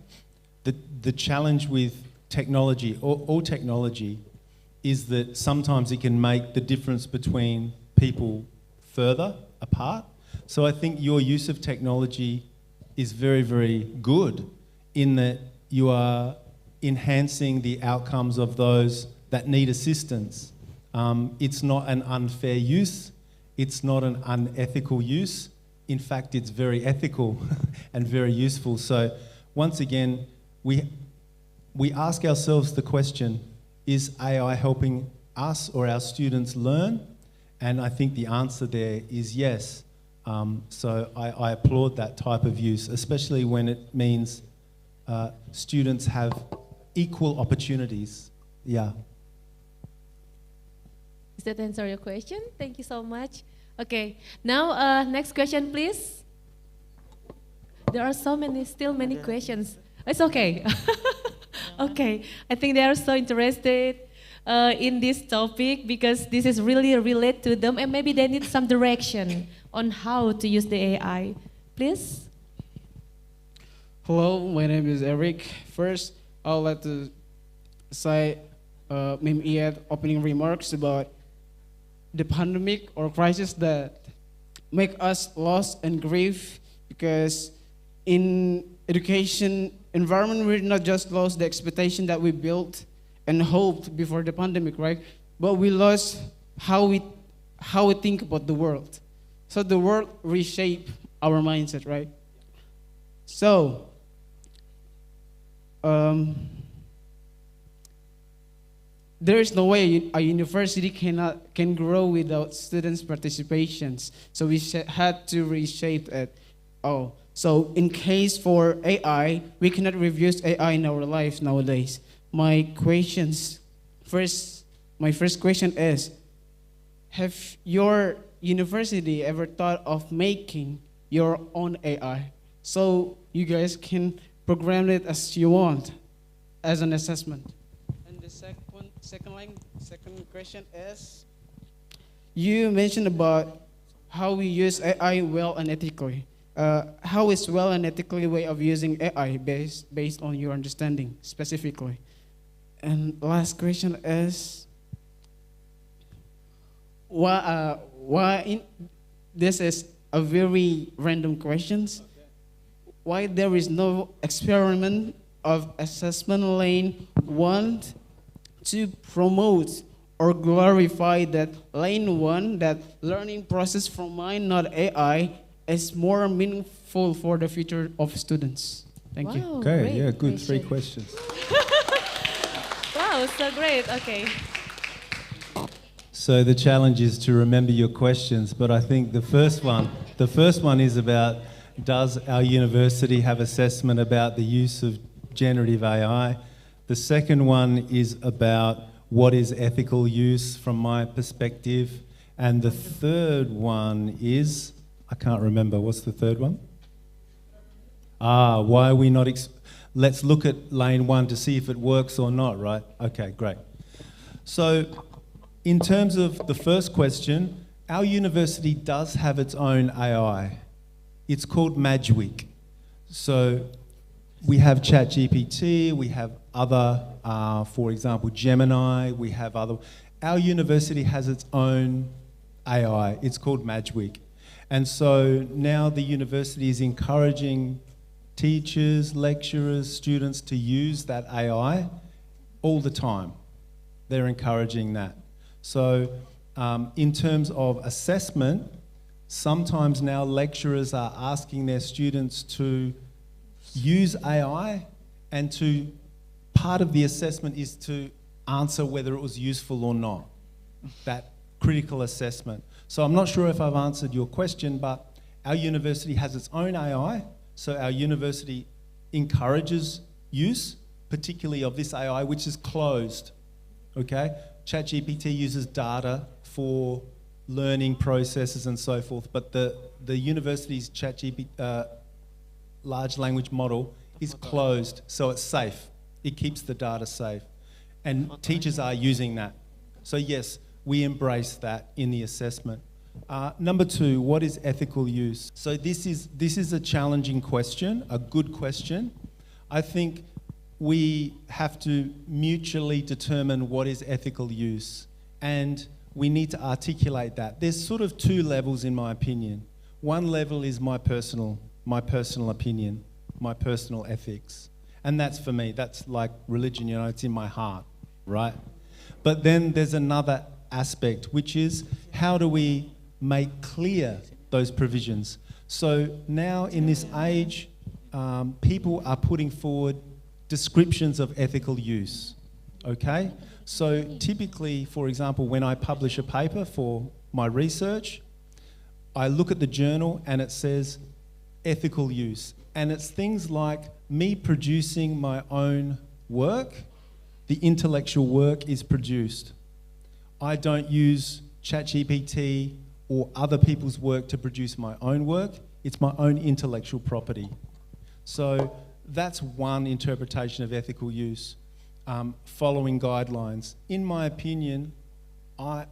S5: The challenge with technology, all technology, is that sometimes it can make the difference between people further apart. So I think your use of technology is very, very good in that you are enhancing the outcomes of those that need assistance. It's not an unfair use. It's not an unethical use. In fact, it's very ethical and very useful. So once again, we ask ourselves the question, is AI helping us or our students learn? And I think the answer there is yes. So I applaud that type of use, especially when it means students have equal opportunities. Yeah.
S7: Does that answer your question? Thank you so much. Okay, now next question, please. There are still many questions. It's okay. Okay, I think they are so interested in this topic because this is really related to them, and maybe they need some direction on how to use the AI. Please.
S12: Hello, my name is Eric. First, I would like to say maybe add opening remarks about the pandemic or crisis that make us lost and grieve, because in education environment we not just lost the expectation that we built and hoped before the pandemic, right? But we lost how we think about the world. So the world reshape our mindset, right? So there is no way a university can grow without students' participations. So we had to reshape it. Oh, so in case for AI, we cannot review AI in our lives nowadays. My first question is, have your university ever thought of making your own AI? So you guys can program it as you want as an assessment. And the second question is, you mentioned about how we use AI well and ethically. How is well and ethically way of using AI based on your understanding specifically? And last question is, this is a very random questions. Why there is no experiment of assessment lane 1 to promote or glorify that lane 1, that learning process from mind, not AI, is more meaningful for the future of students? Thank you.
S7: Wow,
S5: Okay,
S7: great
S5: yeah, good.
S7: question.
S5: 3 questions.
S7: Wow, so great. Okay.
S5: So the challenge is to remember your questions, but I think the first one is about, does our university have assessment about the use of generative AI? The second one is about what is ethical use from my perspective. And the third one is, I can't remember, what's the third one? Why are we not, let's look at lane 1 to see if it works or not, right? Okay, great. So in terms of the first question, our university does have its own AI. It's called Magic. So we have ChatGPT, we have other, for example, Gemini, we have other. Our university has its own AI. It's called Magic. And so now the university is encouraging teachers, lecturers, students to use that AI all the time. They're encouraging that. So in terms of assessment, sometimes now lecturers are asking their students to use AI, and part of the assessment is to answer whether it was useful or not, that critical assessment. So I'm not sure if I've answered your question, but our university has its own AI, so our university encourages use, particularly of this AI, which is closed, okay? ChatGPT uses data for learning processes and so forth, but the university's ChatGPT large language model is closed, so it's safe. It keeps the data safe. And teachers are using that. So yes, we embrace that in the assessment. Number 2, what is ethical use? So this is a challenging question, a good question. I think we have to mutually determine what is ethical use, and we need to articulate that. There's sort of 2 levels in my opinion. One level is my personal opinion, my personal ethics. And that's for me, that's like religion, it's in my heart, right? But then there's another aspect, which is how do we make clear those provisions? So now in this age, people are putting forward descriptions of ethical use, okay? So typically, for example, when I publish a paper for my research, I look at the journal and it says ethical use. And it's things like me producing my own work, the intellectual work is produced. I don't use ChatGPT or other people's work to produce my own work. It's my own intellectual property. So that's one interpretation of ethical use, following guidelines. In my opinion, I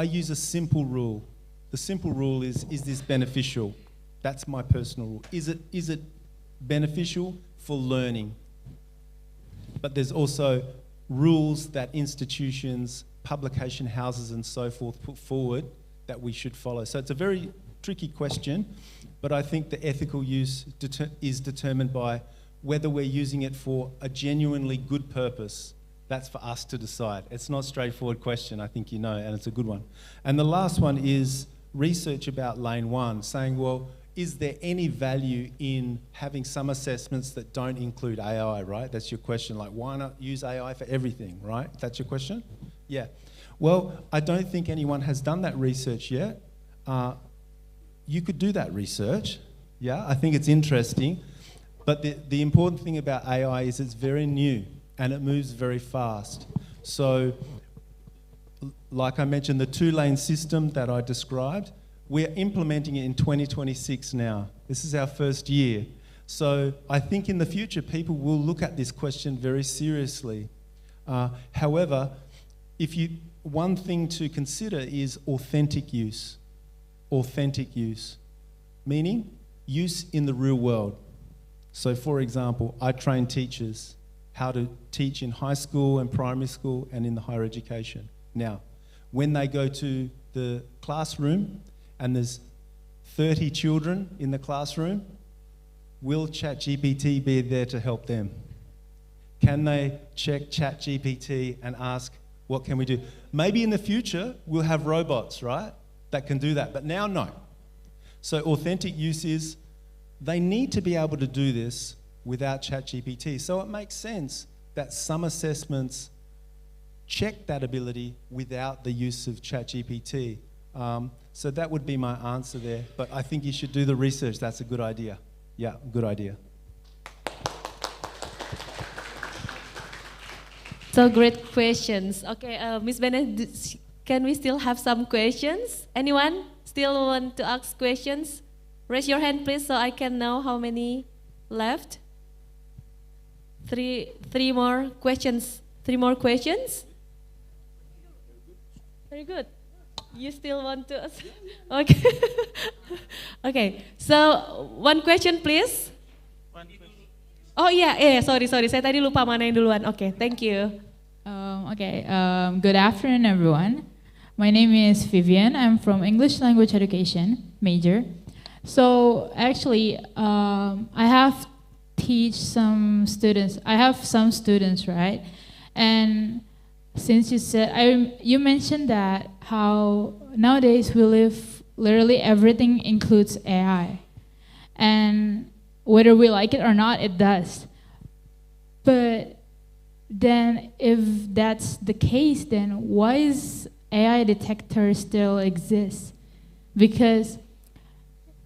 S5: use a simple rule. The simple rule is this beneficial? That's my personal rule. Is it beneficial for learning? But there's also rules that institutions, publication houses and so forth put forward that we should follow. So it's a very tricky question, but I think the ethical use is determined by whether we're using it for a genuinely good purpose. That's for us to decide. It's not a straightforward question, I think you know, and it's a good one. And the last one is research about lane 1, saying, well, is there any value in having some assessments that don't include AI, right? That's your question. Like, why not use AI for everything, right? That's your question? Yeah. Well, I don't think anyone has done that research yet. You could do that research. Yeah, I think it's interesting. But the important thing about AI is it's very new and it moves very fast. So, like I mentioned, the two-lane system that I described, we're implementing it in 2026 now. This is our first year. So I think in the future, people will look at this question very seriously. However, one thing to consider is authentic use. Authentic use, meaning use in the real world. So for example, I train teachers how to teach in high school and primary school and in the higher education. Now, when they go to the classroom and there's 30 children in the classroom, will ChatGPT be there to help them? Can they check ChatGPT and ask, what can we do? Maybe in the future, we'll have robots, right, that can do that, but now, no. So authentic use is, they need to be able to do this without ChatGPT. So it makes sense that some assessments check that ability without the use of ChatGPT. So that would be my answer there. But I think you should do the research. That's a good idea. Yeah, good idea.
S7: So great questions. Okay, Ms. Bennett, can we still have some questions? Anyone still want to ask questions? Raise your hand, please, so I can know how many left. Three more questions. 3 more questions? Very good. You still want to ask? Okay. Okay, so one question, please. Oh iya, sorry. Saya tadi lupa mana yang duluan. Okay, thank you.
S13: Good afternoon, everyone. My name is Vivian. I'm from English Language Education major. So actually, I have some students, right? And since you said, you mentioned that how nowadays we live, literally everything includes AI. And whether we like it or not, it does. But then if that's the case, then why is AI detectors still exist? Because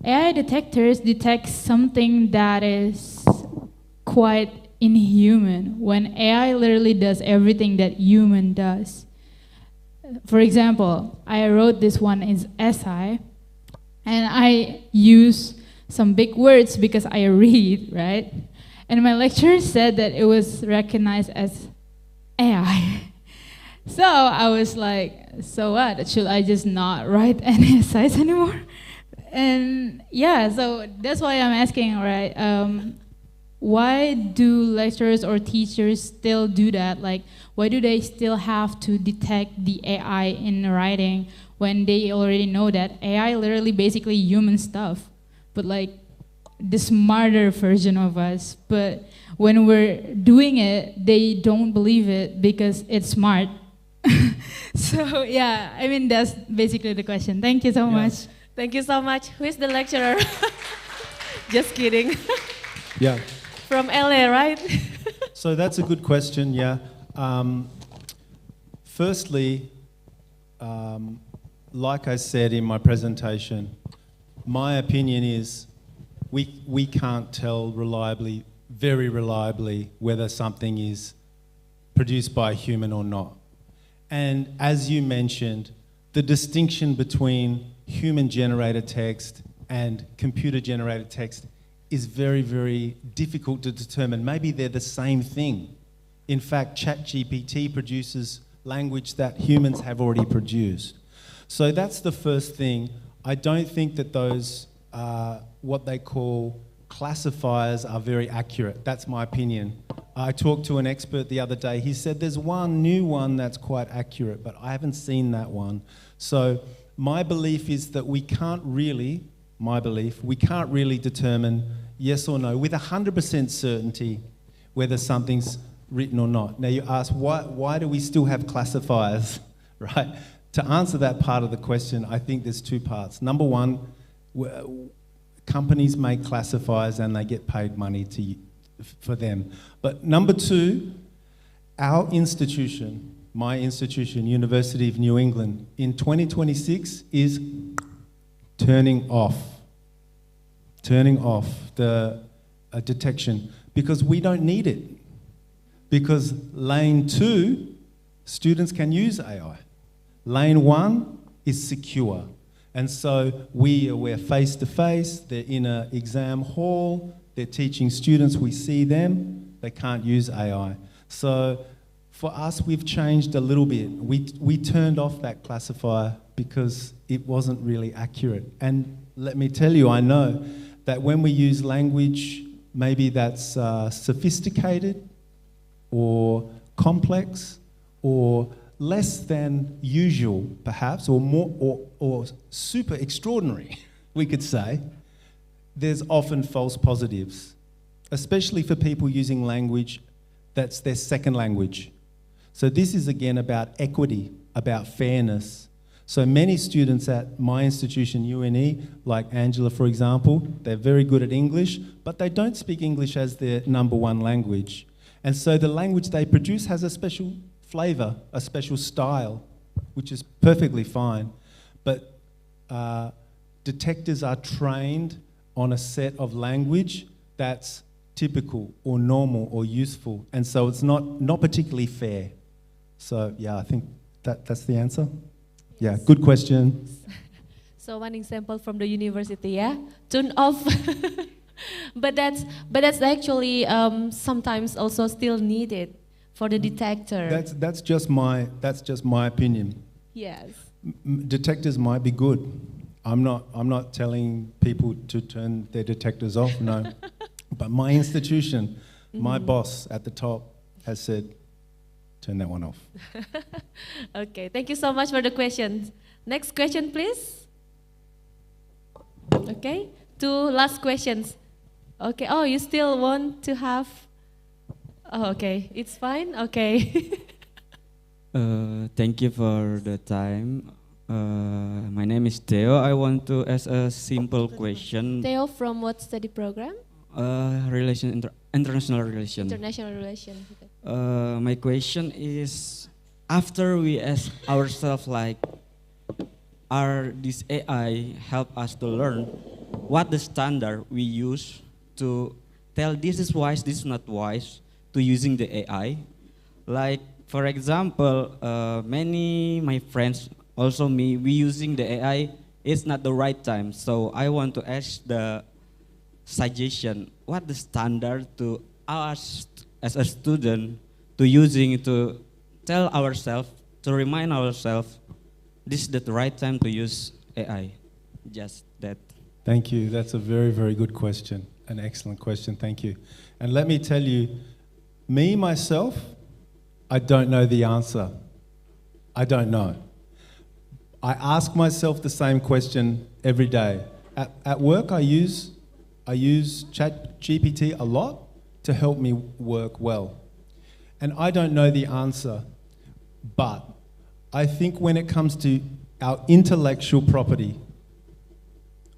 S13: AI detectors detect something that is quite inhuman when AI literally does everything that human does. For example, I wrote this one in SI, and I use some big words because I read, right? And my lecturer said that it was recognized as AI. So I was like, so what? Should I just not write any essays anymore? And yeah, so that's why I'm asking, right? Why do lecturers or teachers still do that? Like, why do they still have to detect the AI in writing when they already know that AI literally basically human stuff, but like the smarter version of us? But when we're doing it, they don't believe it because it's smart. So yeah, I mean, that's basically the question. Thank you so much.
S7: Thank you so much. Who is the lecturer? Just kidding.
S5: Yeah.
S7: From LA, right?
S5: So that's a good question, yeah. Firstly, like I said in my presentation, my opinion is we can't tell reliably, very reliably, whether something is produced by a human or not. And as you mentioned, the distinction between human-generated text and computer-generated text is very, very difficult to determine. Maybe they're the same thing. In fact, ChatGPT produces language that humans have already produced. So that's the first thing. I don't think that those, what they call classifiers, are very accurate. That's my opinion. I talked to an expert the other day. He said there's one new one that's quite accurate, but I haven't seen that one. So my belief is that we can't really determine yes or no with 100% certainty whether something's written or not. Now you ask, why do we still have classifiers, right? To answer that part of the question, I think there's two parts. Number one, companies make classifiers and they get paid money for them. But number two, our institution, my institution, University of New England, in 2026 is turning off the detection because we don't need it. Because lane 2, students can use AI. Lane 1 is secure. And so we're face-to-face, they're in an exam hall, they're teaching students, we see them, they can't use AI. So for us, we've changed a little bit. We turned off that classifier because it wasn't really accurate. And let me tell you, I know that when we use language, maybe that's sophisticated or complex or less than usual, perhaps, or more, or super extraordinary, we could say, there's often false positives, especially for people using language that's their second language. So this is again about equity, about fairness. So many students at my institution, UNE, like Angela, for example, they're very good at English, but they don't speak English as their number one language. And so the language they produce has a special flavour, a special style, which is perfectly fine. But detectors are trained on a set of language that's typical or normal or useful. And so it's not particularly fair. So yeah, I think that's the answer. Yeah, good question.
S7: So one example from the university, yeah, turn off. but that's actually sometimes also still needed for the detector.
S5: That's just my opinion.
S7: Yes.
S5: Detectors might be good. I'm not telling people to turn their detectors off. No, but my institution, my boss at the top has said, turn that one off.
S7: Okay, thank you so much for the questions. Next question, please. Okay, 2 last questions. Okay, oh, you still want to have? Oh, okay, it's fine, okay.
S14: Thank you for the time. My name is Theo. I want to ask a simple question.
S7: Theo, from what study program?
S14: International relation.
S7: International relation. Okay.
S14: My question is, after we ask ourselves like, are this AI help us to learn what the standard we use to tell this is wise, this is not wise to using the AI? Like, for example, many my friends, also me, we using the AI, it's not the right time. So I want to ask the suggestion, what the standard to us as a student to using to tell ourselves, to remind ourselves, this is the right time to use AI. Just that.
S5: Thank you. That's a very, very good question. An excellent question. Thank you. And let me tell you, me, myself, I don't know the answer. I don't know. I ask myself the same question every day. At work, I use ChatGPT a lot to help me work well. And I don't know the answer, but I think when it comes to our intellectual property,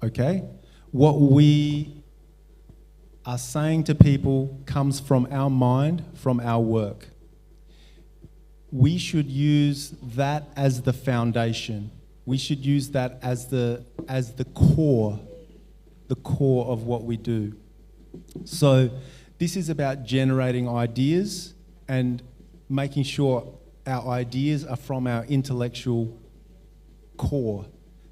S5: okay, what we are saying to people comes from our mind, from our work. We should use that as the foundation. We should use that as the core of what we do. So this is about generating ideas and making sure our ideas are from our intellectual core.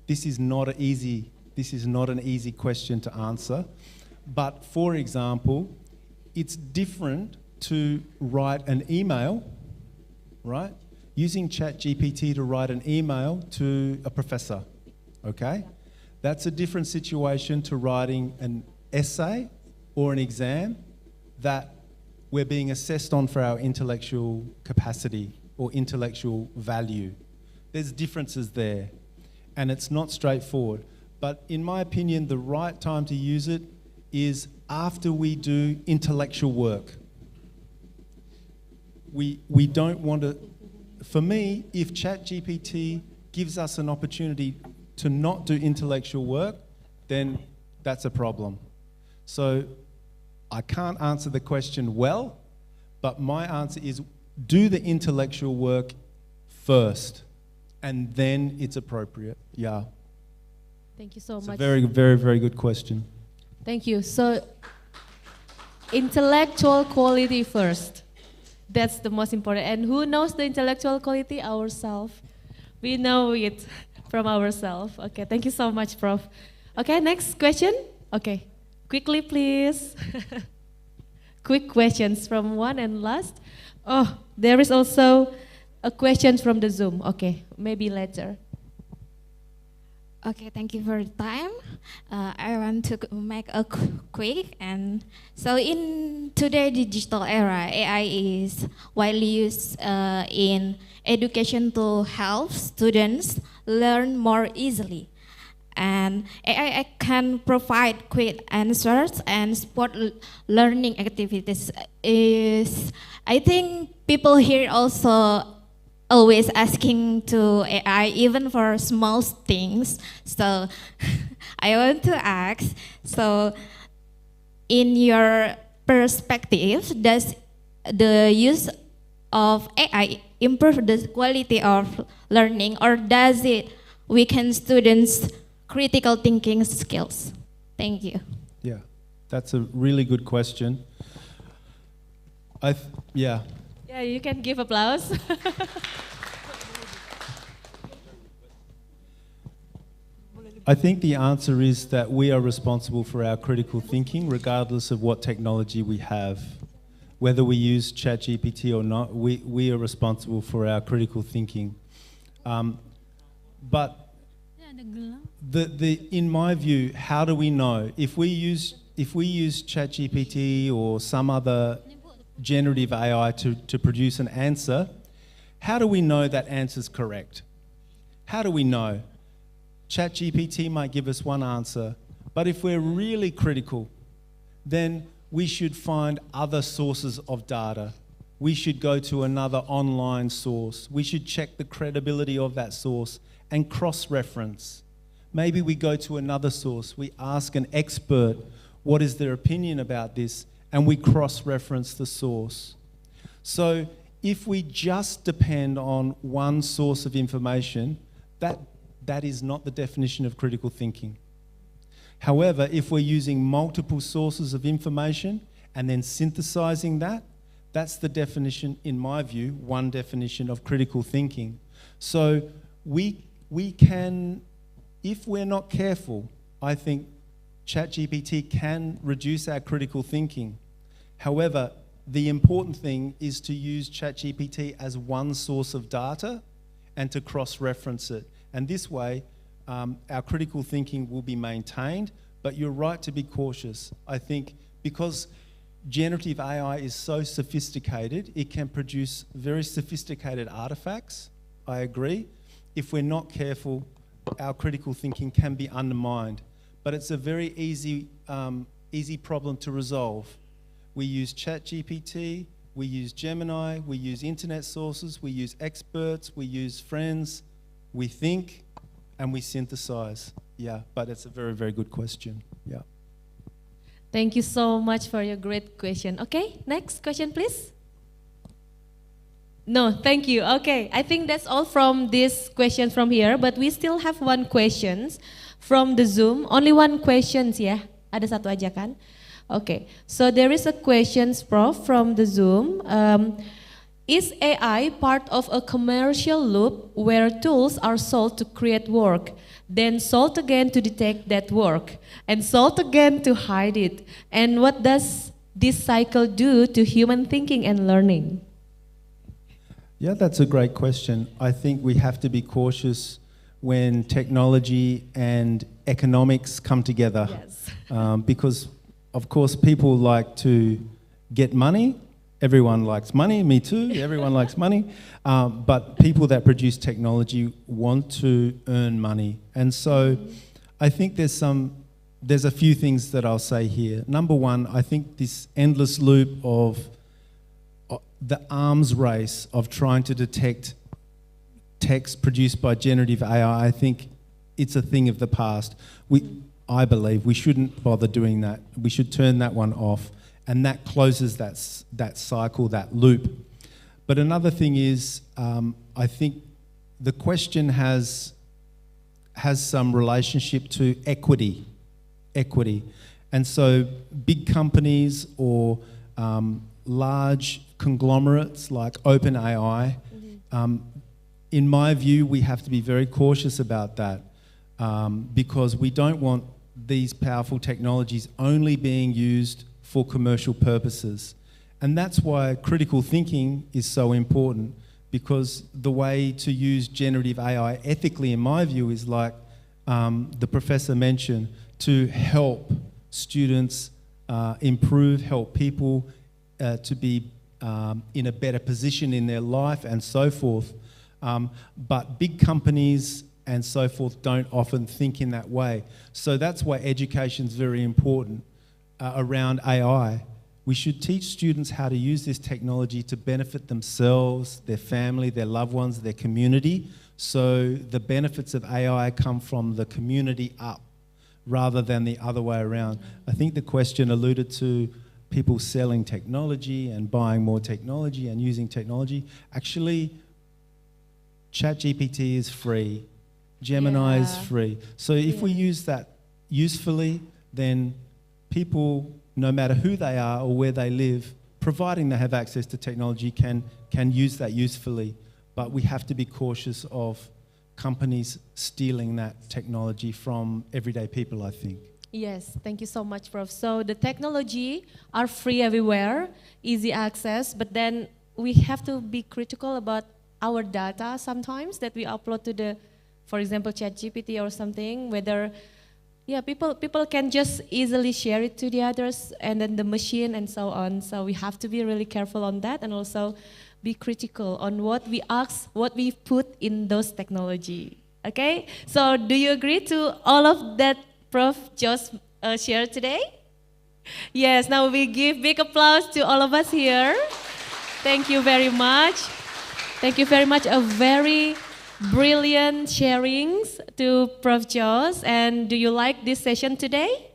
S5: This is not an easy question to answer. But for example, it's different to write an email, right? Using ChatGPT to write an email to a professor, okay? That's a different situation to writing an essay or an exam that we're being assessed on for our intellectual capacity or intellectual value. There's differences there, and it's not straightforward. But in my opinion, the right time to use it is after we do intellectual work. We don't want to, for me, if ChatGPT gives us an opportunity to not do intellectual work, then that's a problem. So I can't answer the question well, but my answer is do the intellectual work first, and then it's appropriate. Yeah.
S7: Thank you so
S5: It's
S7: much.
S5: a very, very, very good question.
S7: Thank you. So, intellectual quality first. That's the most important. And who knows the intellectual quality? Ourselves. We know it from ourselves. Okay, thank you so much, Prof. Okay, next question. Okay, quickly, please. Quick questions from one and last. Oh, there is also a question from the Zoom. Okay, maybe later.
S15: Okay, thank you for the time. I want to make a quick and so in today's digital era, AI is widely used in education to help students learn more easily. And AI can provide quick answers and support learning activities. I think people here also always asking to AI even for small things. So I want to ask, so in your perspective, does the use of AI improve the quality of learning, or does it weaken students' critical thinking skills? Thank you.
S5: Yeah, that's a really good question. Yeah.
S7: Yeah, you can give applause.
S5: I think the answer is that we are responsible for our critical thinking, regardless of what technology we have. Whether we use ChatGPT or not, we are responsible for our critical thinking. But in my view, how do we know? If we use ChatGPT or some other generative AI to produce an answer, how do we know that answer is correct? How do we know? ChatGPT might give us one answer, but if we're really critical, then we should find other sources of data. We should go to another online source. We should check the credibility of that source and cross-reference. Maybe we go to another source. We ask an expert what is their opinion about this, and we cross-reference the source. So if we just depend on one source of information, that is not the definition of critical thinking. However, if we're using multiple sources of information and then synthesizing that, that's the definition, in my view, one definition of critical thinking. So we can, if we're not careful, I think ChatGPT can reduce our critical thinking. However, the important thing is to use ChatGPT as one source of data and to cross-reference it. And this way, our critical thinking will be maintained, but you're right to be cautious. I think because generative AI is so sophisticated, it can produce very sophisticated artifacts, I agree. If we're not careful, our critical thinking can be undermined. But it's a very easy problem to resolve. We use ChatGPT, we use Gemini, we use internet sources, we use experts, we use friends, we think, and we synthesize. Yeah, but it's a very, very good question. Yeah.
S7: Thank you so much for your great question. Okay, next question, please. No, thank you. Okay, I think that's all from this question from here, but we still have one question from the Zoom. Only one question ya. Ada satu aja kan? Okay, so there is a question, Prof, from the Zoom. Is AI part of a commercial loop where tools are sold to create work, then sold again to detect that work, and sold again to hide it? And what does this cycle do to human thinking and learning?
S5: Yeah, that's a great question. I think we have to be cautious when technology and economics come together.
S7: Yes.
S5: Because, of course, people like to get money. Everyone likes money, me too, everyone likes money. But people that produce technology want to earn money. And so I think there's a few things that I'll say here. Number one, I think this endless loop of the arms race of trying to detect text produced by generative AI, I think it's a thing of the past. I believe we shouldn't bother doing that. We should turn that one off, and that closes that cycle, that loop. But another thing is, I think the question has some relationship to equity. And so big companies or large conglomerates like OpenAI, in my view, we have to be very cautious about that because we don't want these powerful technologies only being used for commercial purposes. And that's why critical thinking is so important, because the way to use generative AI ethically, in my view, is like the professor mentioned, to help students improve, help people to be in a better position in their life and so forth. But big companies and so forth don't often think in that way. So that's why education is very important around AI. We should teach students how to use this technology to benefit themselves, their family, their loved ones, their community. So the benefits of AI come from the community up rather than the other way around. I think the question alluded to people selling technology and buying more technology and using technology. Actually, ChatGPT is free. Gemini is free. So if we use that usefully, then people, no matter who they are or where they live, providing they have access to technology, can use that usefully. But we have to be cautious of companies stealing that technology from everyday people, I think.
S7: Yes, thank you so much, Prof. So the technology are free everywhere, easy access, but then we have to be critical about our data sometimes that we upload to the, for example, ChatGPT or something, whether people can just easily share it to the others and then the machine and so on. So we have to be really careful on that and also be critical on what we ask, what we put in those technology. Okay? So do you agree to all of that Prof just shared today? Yes, now we give big applause to all of us here. Thank you very much. Thank you very much. A very brilliant sharings to Prof. Jos. And do you like this session today?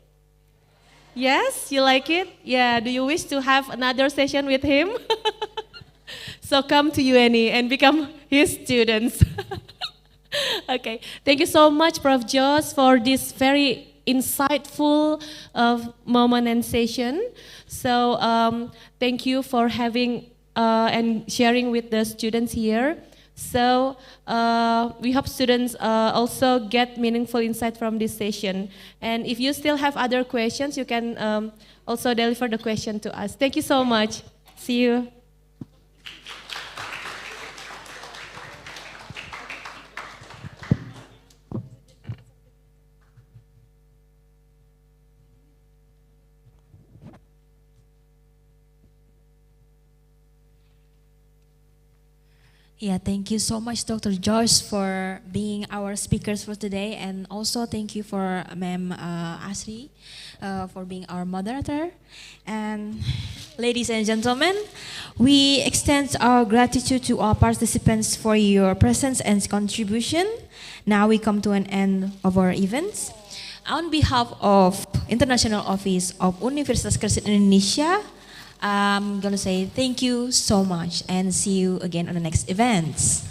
S7: Yes, you like it? Yeah, do you wish to have another session with him? So come to UNE and become his students. Okay, thank you so much, Prof. Jos, for this very insightful moment and session. So thank you for having and sharing with the students here. So we hope students also get meaningful insight from this session. And if you still have other questions, you can also deliver the question to us. Thank you so much. See you.
S1: Yeah, thank you so much, Dr. Josh, for being our speakers for today, and also thank you for Ma'am Asri for being our moderator. And ladies and gentlemen, we extend our gratitude to all participants for your presence and contribution. Now we come to an end of our events. On behalf of International Office of Universitas Kristen Indonesia, I'm going to say thank you so much and see you again on the next events.